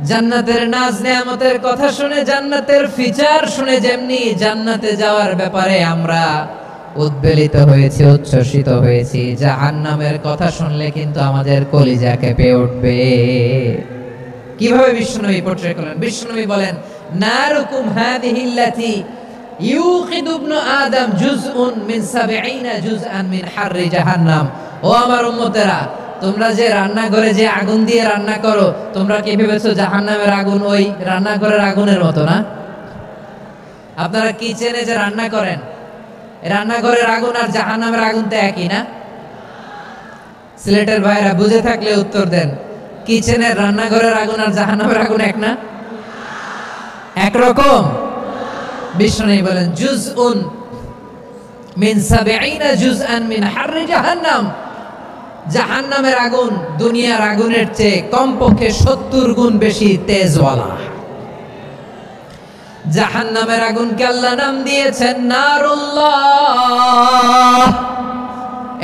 জান্নাতের নাজ নেয়ামতের কথা শুনে, জান্নাতের ফিচার শুনে যেমনি জান্নাতে যাওয়ার ব্যাপারে আমরা উদ্বেলিত হয়েছি, উচ্ছ্বসিত হয়েছি, জাহান্নামের কথা শুনলে কিন্তু আমাদের কলিজা কেঁপে উঠবে। কিভাবে বিশ্বনবী পোর্ট্রে করলেন? বিশ্বনবী বলেন, নারুকুম হাযিহিল্লাতী ইউকিদু ইবনু আদম জুজউন মিন ৭০ জুজআন মিন হাররি জাহান্নাম। ও আমার উম্মতেরা, তোমরা যে রান্নাঘরে যে আগুন দিয়ে রান্না করো, তোমরা কি ভেবেছো জাহান্নামের আগুন ওই রান্নাঘরের আগুনের মতো না? আপনারা কিচেনে যে রান্না করেন, রান্নাঘরের আগুন আর জাহান্নামের আগুন তো একই না? সিলেটের ভাইরা বুঝে থাকলে উত্তর দেন, কিচেনের রান্নাঘরের আগুন আর জাহান্নামের আগুন এক না? একরকম? বিষ্ণু বলেন জুজউন মিন ৭০ জুজআন মিন হাররি জাহান্নাম, জাহান্নামের আগুন দুনিয়ার আগুনের চেয়ে কমপক্ষে ৭০ গুণ বেশি তেজওয়ালা। জাহান্নামের আগুনকে আল্লাহ নাম দিয়েছেন নারুল্লাহ।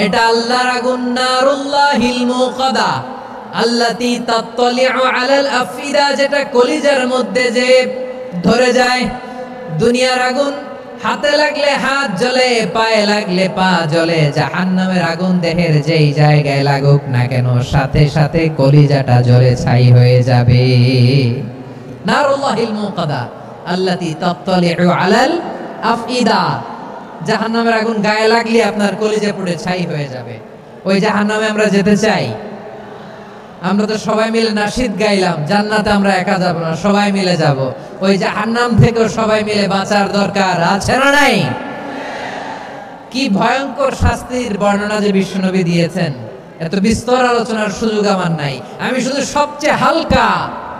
এটা আল্লাহর আগুন, নারুল্লাহিল মুকাদা আল্লাতী তাত্তালিউ আলাল আফইদা, যেটা কলিজার মধ্যে যে ধরে যায়। দুনিয়ার আগুন হাতে লাগলে হাত জ্বলে, পায়ে লাগলে পা জ্বলে, জাহান্নামের আগুন দেহের যেই জায়গায় লাগুক না কেন, সাথে সাথে কলিজাটা জ্বলে ছাই হয়ে যাবে। নারুল্লাহিল মুকাদা আল্লাতী তাত্তালিউ আলাল আফইদা, জাহান্নামের আগুন গায়ে লাগলে আপনার কলিজা পুড়ে ছাই হয়ে যাবে। ওই জাহান্নামে আমরা যেতে চাই? আমরা তো সবাই মিলে নাশিদ গাইলাম, জান্নাতে আমরা একা যাব না, সবাই মিলে যাব। ওই জাহান্নাম থেকেও সবাই মিলে বাঁচার দরকার আছে না নাই? কি ভয়ঙ্কর শাস্তির বর্ণনা যে বিশ্বনবী দিয়েছেন, এত বিস্তর আলোচনার সুযোগ আমার নাই। আমি শুধু সবচেয়ে হালকা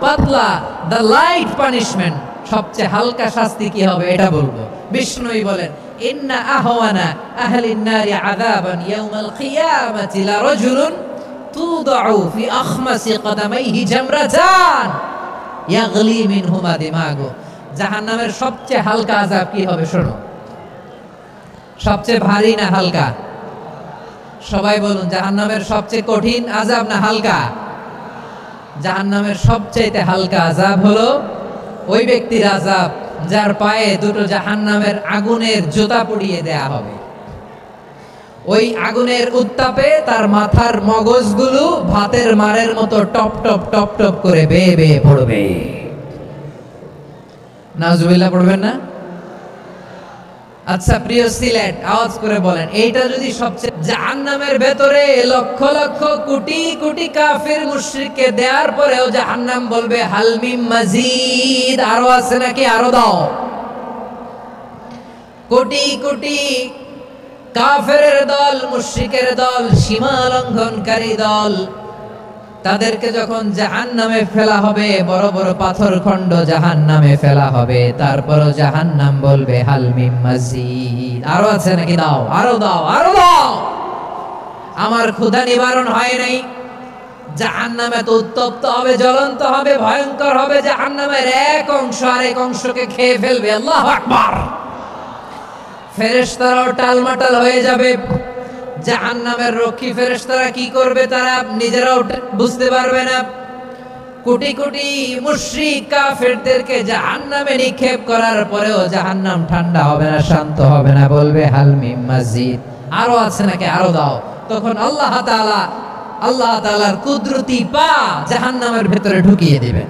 পাতলা, দ্য লাইট পানিশমেন্ট, সবচেয়ে হালকা শাস্তি কি হবে এটা বলবো। বিশ্বনবী বলেন, ইন্না আহওয়ানা আহলিন নারি আযাবান ইয়াউমাল কিয়ামাতি লা রাজুলুন তুদাউ ফি আখমাসি কদামাইহি জামরাতান ইয়াগলি মিনহুমা দিমাগু। জাহান্নামের সবচেয়ে হালকা আযাব কি হবে শোনো। সবচেয়ে ভারী না হালকা? সবাই বলুন, জাহান্নামের সবচেয়ে কঠিন আযাব না হালকা? জাহান্নামের সবচেয়ে হালকা আযাব হলো ওই ব্যক্তির আযাব যার পায়ে দুটো জাহান্নামের আগুনের জুতা পরিয়ে দেয়া হবে। ওই আগুনের উত্তাপে তার মাথার মগজগুলো ভাতের মারের মতো টপ টপ টপ টপ করে বেয়ে বেয়ে পড়বে। নাউজুবিল্লাহ পড়বেন না? আচ্ছা প্রিয় সিলেট, আওয়াজ করে বলেন, এইটা যদি সবচেয়ে জাহান্নামের ভেতরে লক্ষ লক্ষ কোটি কোটি কাফির মুশরিককে দেওয়ার পরেও জাহান্নাম বলবে হাল মিন মাজিদ, আরো আছে নাকি, আরো দাও। কোটি কোটি কাফেরের দল, মুশরিকের দল, সীমা লঙ্ঘনকারী দল, তাদেরকে যখন জাহান্নামে ফেলা হবে, বড় বড় পাথর খণ্ড জাহান্নামে ফেলা হবে, তারপরও জাহান্নাম বলবে হাল মিন মাজিদ, আরো আছে নাকি, দাও, আরো দাও, আরো দাও। আমার ক্ষুধা নিবারণ হয় নাই। জাহান্নামে তো উত্তপ্ত হবে, জ্বলন্ত হবে, ভয়ঙ্কর হবে। জাহান্নামের এক অংশ আরেক অংশকে খেয়ে ফেলবে। আল্লাহু আকবার। ফেরেশতারাও টালমাটাল হয়ে যাবে। জাহান্নামের রক্ষী ফেরেশতারা কি করবে তারা নিজেরাও বুঝতে পারবে না। কোটি কোটি মুশরিক কাফেরদেরকে জাহান্নামে নিক্ষেপ করার পরেও জাহান্নাম ঠান্ডা হবে না, শান্ত হবে না, বলবে হাল মিন মাজিদ, আরো আছে নাকি, আরো দাও। তখন আল্লাহ তাআলার কুদরতি পা জাহান্নামের ভেতরে ঢুকিয়ে দিবেন।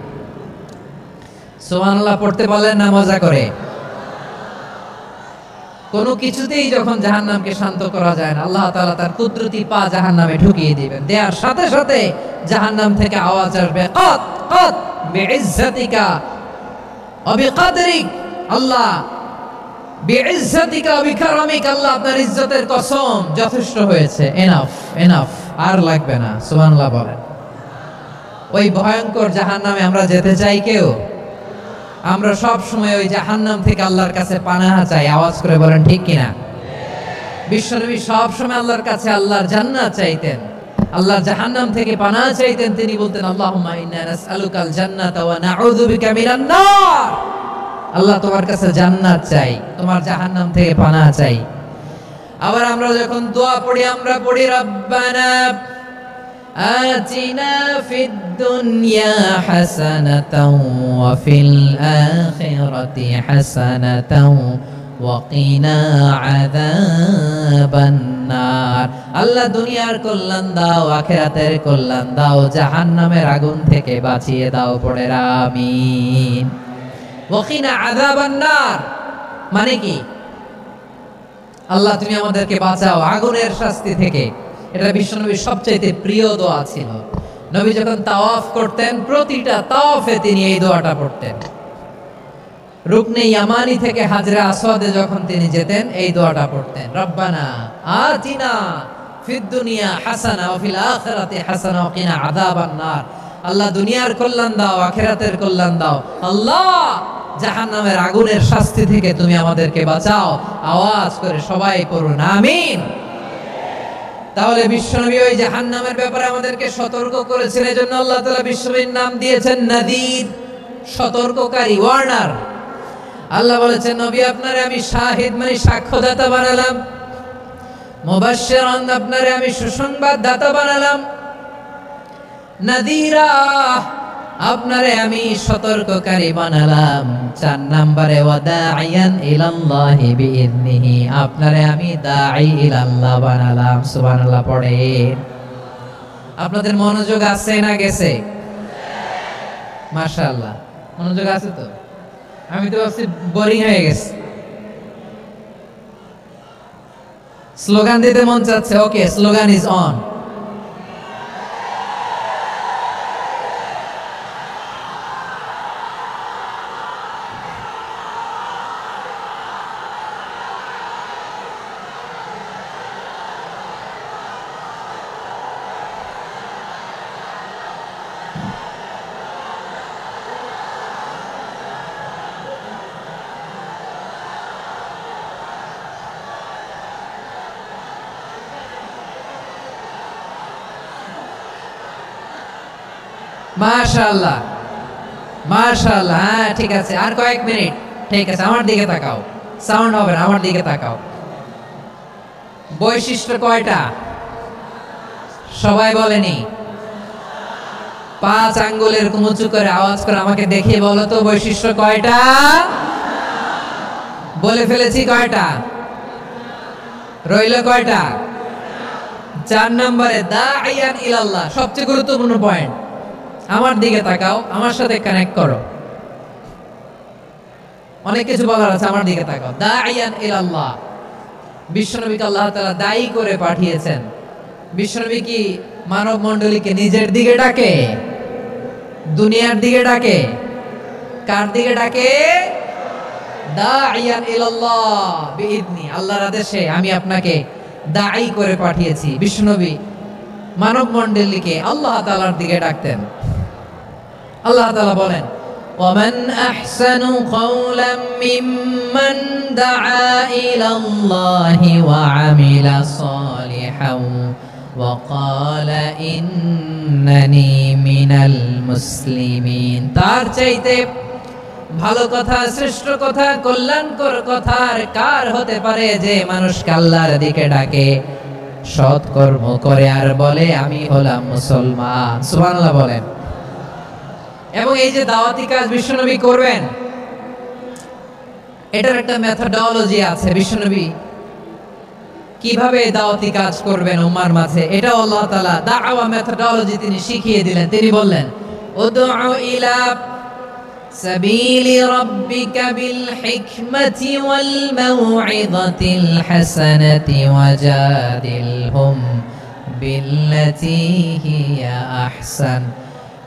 সুবহানাল্লাহ পড়তে বলেন না মজা করে? কোনো কিছুতেই যখন জাহান্নামকে শান্ত করা যায় না, আল্লাহ তাআলা তার কুদরতি পা জাহান্নামে ঢুকিয়ে দিবেন। দেওয়ার সাথে সাথে জাহান্নাম থেকে আওয়াজ আসবে, কাত কাত বিইজ্জাতিকা ওয়া বিকদরিক, আল্লাহ বিইজ্জাতিকা ওয়া বিকারামিক, আল্লাহ আপনার ইজ্জতের কসম, যথেষ্ট হয়েছে, এনাফ এনাফ, আর লাগবে না। সুবহানাল্লাহ বলেন। ওই ভয়ঙ্কর জাহান্নামে আমরা যেতে চাই কেউ? আমরা সব সময় ওই জাহান্নাম থেকে আল্লাহর কাছে পানাহা চাই। আওয়াজ করে বলেন ঠিক কিনা? বিশ্বনবী সব সময় আল্লাহর কাছে আল্লাহর জান্নাত চাইতেন, আল্লাহর জাহান্নাম থেকে পানাহা চাইতেন। তিনি বলতেন, আল্লাহুম্মা ইন্না নাসআলুকাল জান্নাতা ওয়া নাউযু বিকা মিনান নার। আল্লাহ তোমার কাছে জান্নাত চাই, তোমার জাহান্নাম থেকে পানাহা চাই। আবার আমরা যখন দোয়া পড়ি, আমরা পড়ি রব্বানা آتنا في الدنيا حسنة وفي الآخرة حسنة وقنا عذاب النار। আল্লাহ দুনিয়ার কল্যাণ দাও, আখিরাতের কল্যাণ দাও, জাহান্নামের আগুন থেকে বাঁচিয়ে দাও, পড়ে আমিন। ওয়াকিনা আযাবান নার মানে কি? আল্লাহ তুমি আমাদেরকে বাঁচাও আগুনের শাস্তি থেকে। এটা বিশ্বনবীর সবচেয়ে প্রিয় দোয়া ছিল। নবী যখন তাওয়াফ করতেন, প্রতিটা তাওয়াফে তিনি এই দোয়াটা পড়তেন। রুকনে ইয়ামানি থেকে হাজরে আসওয়াদে যখন তিনি যেতেন, এই দোয়াটা পড়তেন, রব্বানা আতিনা ফিদ দুনিয়া হাসানা ওয়া ফিল আখিরাতি হাসানা ওয়া কিনা আযাবান নার। আল্লাহ দুনিয়ার কল্যাণ দাও, আখিরাতের কল্যাণ দাও। আল্লাহ জাহান্নামের আগুনের শাস্তি থেকে তুমি আমাদেরকে বাঁচাও। আওয়াজ করে সবাই পড়ুন আমিন। তাহলে বিশ্বনবী ওই জাহান্নামের ব্যাপারে আমাদেরকে সতর্ক করেছেন। এজন্য আল্লাহ তাআলা বিশ্বনবীর নাম দিয়েছেন নাযীর, সতর্ককারী, ওয়ার্নার। আল্লাহ বলেছেন, নবী আপনারে আমি শাহিদ মানে সাক্ষ্যদাতা বানালাম, মুবাশশিরান আপনারে আমি সুসংবাদদাতা বানালাম, নাযীরা আপনারে আমি সতর্ককারী বানালাম। 4 নম্বরে ওয়াদাইয়ান ইলাল্লাহি বিইذনিহি, আপনারে আমি দাঈ ইলাল্লাহ বানালাম। সুবহানাল্লাহ পড়েন। আপনাদের মনোযোগ আছে না গেছে? মাশাআল্লাহ মনোযোগ আছে তো। আমি তো ভাবছি বোরিং হয়ে গেছে। স্লোগান দিতে মন চাচ্ছে, ওকে, স্লোগান ইজ অন। মাশাআল্লাহ, মাশাআল্লাহ। হ্যাঁ, ঠিক আছে, আর কয়েক মিনিট। ঠিক আছে, আমার দিকে তাকাও, সাউন্ড হবে না, আমার দিকে তাকাও। বৈশিষ্ট্য কয়টা সবাই বলেনি? 5 আঙ্গুলের উঁচু করে আওয়াজ করে আমাকে দেখিয়ে বলো তো, বৈশিষ্ট্য কয়টা? বলে ফেলেছি কয়টা? রইল কয়টা? 4 নম্বরে দাঈয়ান ইলাল্লাহ, সবচেয়ে গুরুত্বপূর্ণ পয়েন্ট। আমার দিকে তাকাও, আমার সাথে কানেক্ট করো। অনেক কিছু বলার আছে, আমার দিকে তাকাও। দাঈয়ান ইলাল্লাহ, বিশ্বনবীকে আল্লাহ তাআলা দায়ী করে পাঠিয়েছেন। বিশ্বনবী কি মানব মণ্ডলীকে নিজের দিকে ডাকে? দুনিয়ার দিকে ডাকে? কার দিকে ডাকে? দাঈয়ান ইলাল্লাহ বিইذনি, আল্লাহর আদেশে আমি আপনাকে দায়ী করে পাঠিয়েছি। বিশ্বনবী মানব মণ্ডলীকে আল্লাহ তাআলার দিকে ডাকতেন। আল্লাহ তাআলা বলেন, ومن أحسن قولا ممن دعا إلى الله وعمل صالحا وقال إنني من المسلمين। তার চাইতে ভালো কথা, শ্রেষ্ঠ কথা, কল্যাণকর কথা আর কার হতে পারে যে মানুষকে আল্লাহর দিকে ডাকে, সৎ কর্ম করে আর বলে আমি হলাম মুসলমান। সুবহানাল্লাহ বলেন। এবং এই যে দাওয়াতি কাজ বিশ্বনবী করবেন, এটার একটা মেথডোলজি আছে। বিশ্বনবী কিভাবে দাওয়াতি কাজ করবেন উম্মার মাঝে, এটা আল্লাহ তাআলা দাওয়া মেথডোলজি তিনি শিখিয়ে দিলেন। তিনি বললেন, উদউ ইলা সাবিলি রাব্বিকা বিল হিকমাতি ওয়াল মাউইযাতিল হাসানাতি ওয়াজাদিলহুম বিল্লাতী হিয়া আহসান।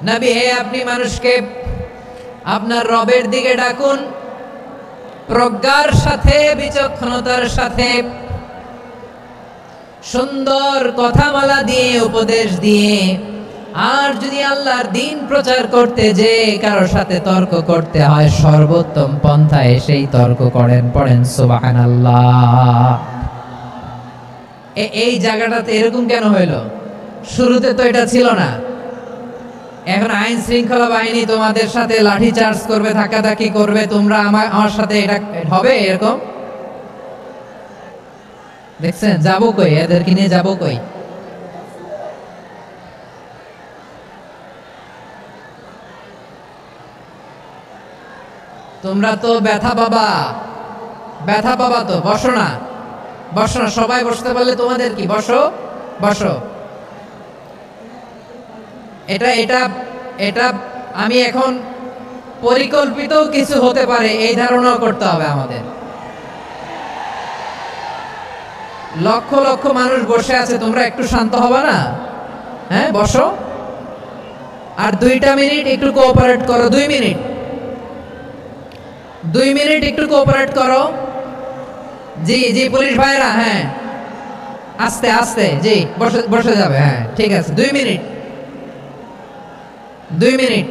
নবী হে, আপনি মানুষকে আপনার রবের দিকে ডাকুন প্রজ্ঞার সাথে, বিচক্ষণতার সাথে, সুন্দর কথামালা দিয়ে, উপদেশ দিয়ে। আর যদি আল্লাহর দ্বীন প্রচার করতে যে কারোর সাথে তর্ক করতে হয়, সর্বোত্তম পন্থায় সেই তর্ক করেন। পড়েন সুবহানাল্লাহ। এই জায়গাটাতে এরকম কেন হইল? শুরুতে তো এটা ছিল না। এখন আইন শৃঙ্খলা বাহিনী তোমাদের সাথে লাঠি চার্জ করবে, ধাক্কাধাক্কি করবে, তোমরা আমার সাথে এটা হবে এরকম? দেখছেন, যাবো কই? এদেরকে নিয়ে যাবো কই? তোমরা তো ব্যথা পাবা, ব্যথা পাবা তো। বসো না, বসো না, সবাই বসতে পারলে তোমাদের কি? বসো, বসো। এটা এটা এটা আমি এখন পরিকল্পিত কিছু হতে পারে এই ধারণা করতে হবে আমাদের। লক্ষ লক্ষ মানুষ বসে আছে, তোমরা একটু শান্ত হবে না? হ্যাঁ, বসো। আর 2টা মিনিট একটু কোঅপারেট করো। 2 মিনিট, 2 মিনিট একটু কোঅপারেট করো। জি জি, পুলিশ ভাইরা, হ্যাঁ, আস্তে আস্তে, জি, বসে যাবে। হ্যাঁ, ঠিক আছে, 2 মিনিট, 2 মিনিট।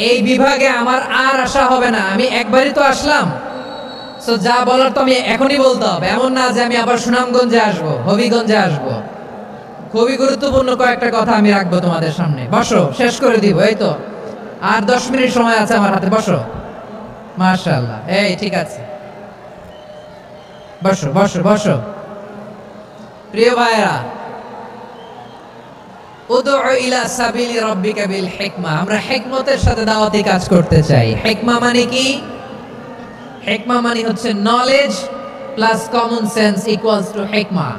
এই বিভাগে আমার আর আসা হবে না। আমি একবারই তো আসলাম, সো যা বলার তো আমি এখনই বলতে হবে। এমন না যে আমি আবার সুনামগঞ্জে আসবো, হবিগঞ্জে আসবো। খুবই গুরুত্বপূর্ণ কয়েকটা কথা আমি রাখবো তোমাদের সামনে। বসো, শেষ করে দিব। এই তো আর 10 মিনিট সময় আছে আমার হাতে। বসো। মাশাআল্লাহ, এই ঠিক আছে, বসো বসো বসো। প্রিয় ভাইরা, উদউ ইলা সাবিলি রাব্বিকা বিল হিকমা, আমরা হিকমতের সাথে দাওয়াতি কাজ করতে চাই। হিকমা মানে কি? হিকমা মানে হচ্ছে knowledge plus common sense equals to হিকমা।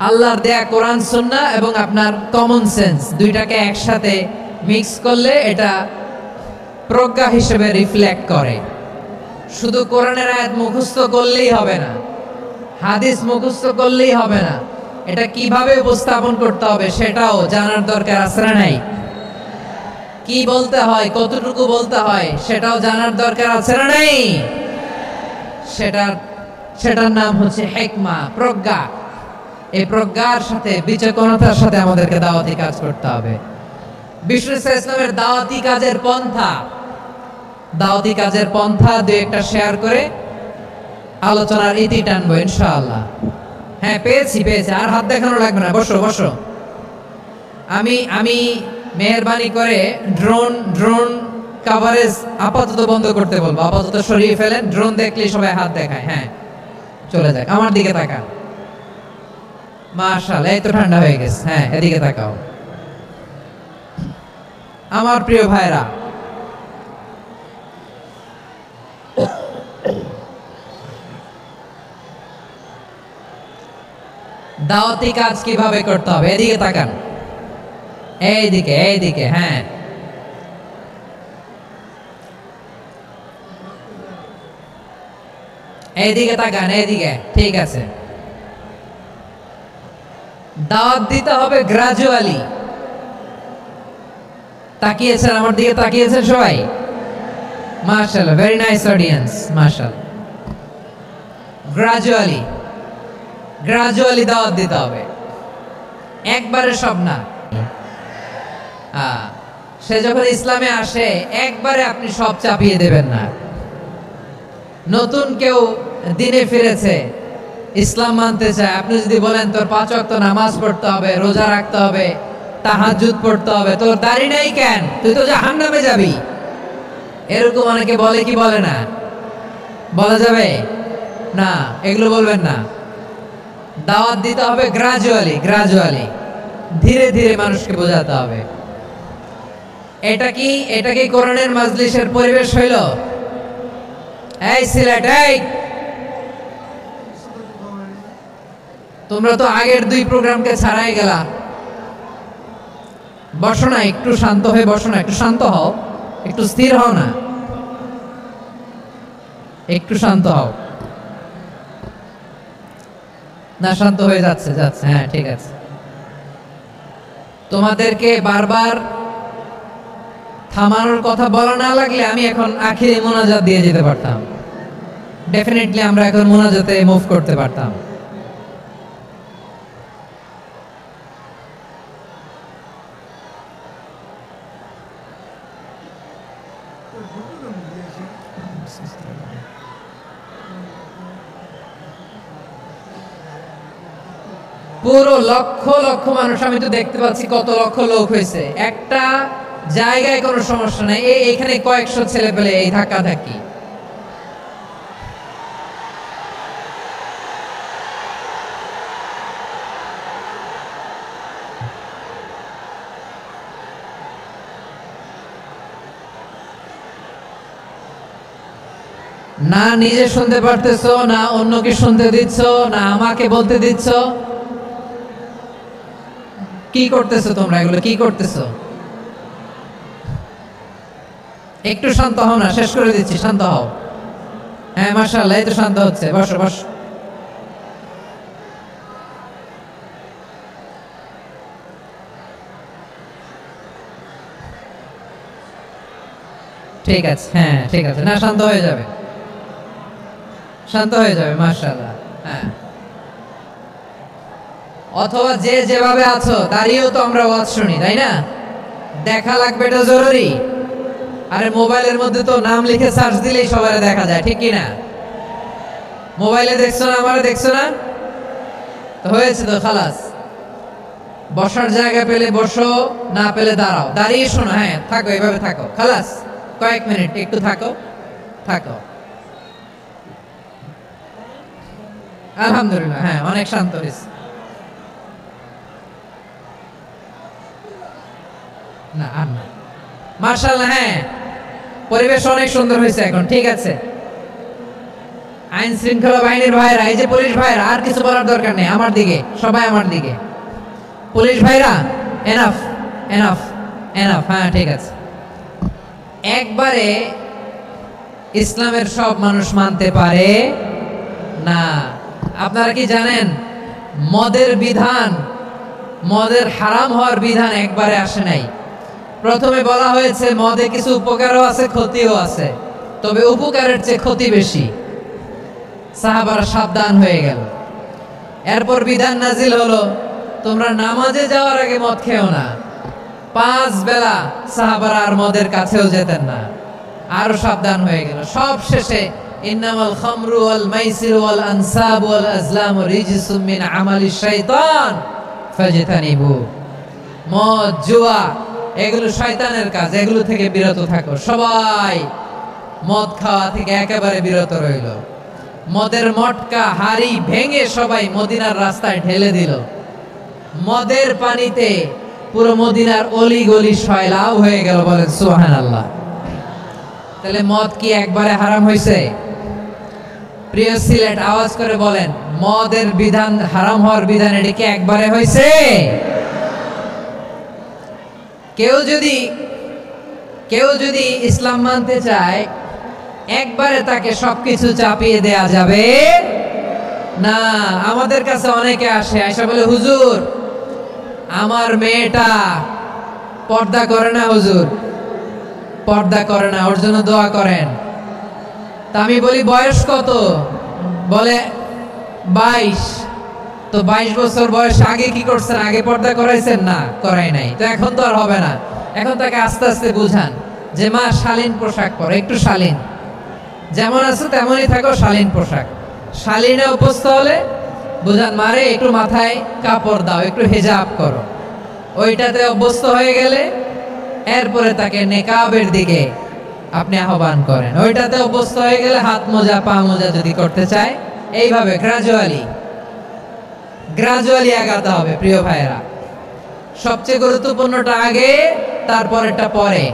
আল্লাহর দেয়া কোরআন সুন্নাহ এবং আপনার কমন সেন্স, দুইটাকে একসাথে মিক্স করলে এটা প্রজ্ঞা হিসেবে রিফ্লেক্ট করে। শুধু কোরআনের আয়াত মুখস্থ করলেই হবে না, হাদিস মুখস্থ করলেই হবে না, এটা কিভাবে উপস্থাপন করতে হবে সেটাও জানার দরকার আছে না নাই? কি বলতে হয়, কতটুকু বলতে হয় সেটাও জানার দরকার আছে না নাই? সেটার নাম হচ্ছে হিকমা, প্রজ্ঞা। এই প্রজ্ঞার সাথে বিচক্ষণতার সাথে আমাদেরকে দাওয়াতি কাজ করতে হবে। বিষ্ণু ইসলামের দাওয়াতি কাজের পন্থা দুই একটা শেয়ার করে আলোচনার ইতি টানবো ইনশাআল্লাহ। হ্যাঁ, পেয়েছি। আর হাত দেখানো লাগবে না, বসো। আমি মেহেরবানি করে ড্রোন কভারেজ আপাতত বন্ধ করতে বলবো, আপাতত সরিয়ে ফেলেন। ড্রোন দেখলেই সবাই হাত দেখায়। হ্যাঁ, চলে যাক, আমার দিকে তাকান। মাশাআল্লাহ, এই তো ঠান্ডা হয়ে গেছে। হ্যাঁ, এদিকে তাকাও। আমার প্রিয় ভাইরা, দাওয়াতি কাজ কিভাবে করতে হবে এদিকে তাকান। এইদিকে। হ্যাঁ, এইদিকে তাকান, এইদিকে। ঠিক আছে। দাওয়াত দিতে হবে গ্রাজুয়ালি। তাকিয়েছেন আমার দিকে, তাকিয়েছেন সবাই? মাশাআল্লাহ, ভেরি নাইস অডিয়েন্স, মাশাআল্লাহ। গ্রাজুয়ালি দাওয়াত দিতে হবে, একবারে সব না। সে যখন ইসলামে আসে একবারে আপনি সব চাপিয়ে দেবেন না। নতুন কেউ দিনে ফিরেছে, ইসলাম মানতে চায়, আপনি যদি বলেন তোর 5 ওয়াক্ত নামাজ পড়তে হবে, রোজা রাখতে হবে, তাহাজ্জুদ পড়তে হবে, তোর দাড়ি নাই কেন, তুই তো জাহান্নামে যাবি, এরকম অনেকে বলে কি বলে না? বলা যাবে না, এগুলো বলবেন না। দাওয়াত দিতে হবে গ্রাজুয়ালি, ধীরে ধীরে মানুষকে বোঝাতে হবে। এটা কি কোরআনের মাজলিসের পরিবেশ হইল? এই সিলেট, এই তোমরা তো আগের 2 প্রোগ্রামকে ছাড়াই গেলা। বসো না, একটু শান্ত হয়ে বসো না, একটু শান্ত হও, একটু স্থির হও না, একটু শান্ত হও না। শান্ত হয়ে যাচ্ছে। হ্যাঁ, ঠিক আছে। তোমাদেরকে বারবার থামানোর কথা বলা না লাগলে আমি এখন আখিরি মোনাজাত দিয়ে যেতে পারতাম। ডেফিনেটলি আমরা এখন মোনাজাতে মুভ করতে পারতাম। পুরো লক্ষ লক্ষ মানুষ, আমি তো দেখতে পাচ্ছি কত লক্ষ লোক হয়েছে। একটা জায়গায় কোনো সমস্যা নাই, এখানে কয়েকশো ছেলে পেলে এই ধাক্কা ধাক্কি। না নিজে শুনতে পারতেছো, না অন্যকে শুনতে দিচ্ছ, না আমাকে বলতে দিচ্ছ। কি করতেছো তোমরা? এগুলো কি করতেছো? একটু শান্ত হও না, শেষ করে দিচ্ছি, শান্ত হও। হ্যাঁ, মাশাআল্লাহ, এই তো শান্ত হচ্ছে। বসো। ঠিক আছে, হ্যাঁ ঠিক আছে। না, শান্ত হয়ে যাবে, মাশাআল্লাহ। হ্যাঁ, অথবা যে যেভাবে আছো দাঁড়িয়েও তো আমরা ওয়াজ শুনি, তাই না? দেখা লাগবে, এটা জরুরি। আরে মোবাইলের মধ্যে তো নাম লিখে সার্চ দিলেই সবার দেখা যায়, ঠিক কি না? মোবাইলে দেখছো না, আমারে দেখছো না, তো হয়েছে তো, খালাস। বসার জায়গা পেলে বসো, না পেলে দাঁড়াও, দাঁড়িয়ে শোনো। হ্যাঁ, থাকো, এভাবে থাকো, খালাস। কয়েক মিনিট একটু থাকো। আলহামদুলিল্লাহ, হ্যাঁ, অনেক শান্ত হয়েছে। না আর না, মাশাআল্লাহ। হ্যাঁ, পরিবেশ অনেক সুন্দর হয়েছে এখন, ঠিক আছে। আইন শৃঙ্খলা বাহিনীর ভাইরা, এই যে পুলিশ ভাইরা, আর কিছু বলার দরকার নেই। আমার দিকে সবাই, আমার দিকে। পুলিশ ভাইরা, এনাফ। হ্যাঁ, ঠিক আছে। একবারে ইসলামের সব মানুষ মানতে পারে না। আপনারা কি জানেন মদের বিধান, মদের হারাম হওয়ার বিধান একবারে আসে নাই। প্রথমে বলা হয়েছে মদে কিছু উপকারও আছে ক্ষতিও আছে, তবে উপকারের চেয়ে ক্ষতি বেশি। সাহাবারা সাবধান হয়ে গেল। এরপর বিধান নাজিল হলো তোমরা নামাজে যাওয়ার আগে মদ খেও না। 5 বেলা সাহাবারা আর মদের কাছেও যেতেন না, আরো সাবধান হয়ে গেল। সব শেষে ইন্নামাল খামরু ওয়াল মাইসির ওয়াল আনসাব ওয়াল আজলামু রিজসুম মিন আমালিশ শাইতান ফাজতানিবু। মদ জুয়া এগুলো শয়তানের কাজ, এগুলো থেকে বিরত থাকো। সবাই মদ খাওয়া থেকে একেবারে বিরত রইল। মদের মটকা হাড়ি ভেঙে সবাই মদিনার রাস্তায় ঢেলে দিল। মদের পানিতে পুরো মদিনার অলি গলি সয়লাও হয়ে গেল। বলেন সুবহানাল্লাহ। তাহলে মদ কি একবারে হারাম হয়েছে? প্রিয় সিলেট আওয়াজ করে বলেন, মদের বিধান, হারাম হওয়ার বিধান এটি কি একবারে হয়েছে? কেউ যদি ইসলাম মানতে চায় একবারে তাকে সবকিছু চাপিয়ে দেয়া যাবে না। আমাদের কাছে অনেকে আসে বলে, হুজুর আমার মেয়েটা পর্দা করে না, হুজুর পর্দা করে না, ওর জন্য দোয়া করেন। তা আমি বলি বয়স কত? বলে 22। তো 22 বছর বয়স আগে কি করছেন? আগে পর্দা করাইছেন? না, করাই নাই। তো এখন তো আর হবে না। এখন তাকে আস্তে আস্তে বুঝান যে মা শালীন পোশাক পরো, একটু শালীন, যেমন আছে তেমনই থাকো, শালীন পোশাক। শালীনে অভ্যস্ত হলে বুঝান মারে একটু মাথায় কাপড় দাও, একটু হেজাব করো। ওইটাতে অভ্যস্ত হয়ে গেলে এরপরে তাকে নেকাবের দিকে আপনি আহ্বান করেন। ওইটাতে অভ্যস্ত হয়ে গেলে হাত মোজা পা মোজা যদি করতে চায়, এইভাবে গ্রাজুয়ালি আগাতে হবে। প্রিয় ভাইয়েরা, সবচেয়ে গুরুত্বপূর্ণটা আগে, তারপরেরটা পরে।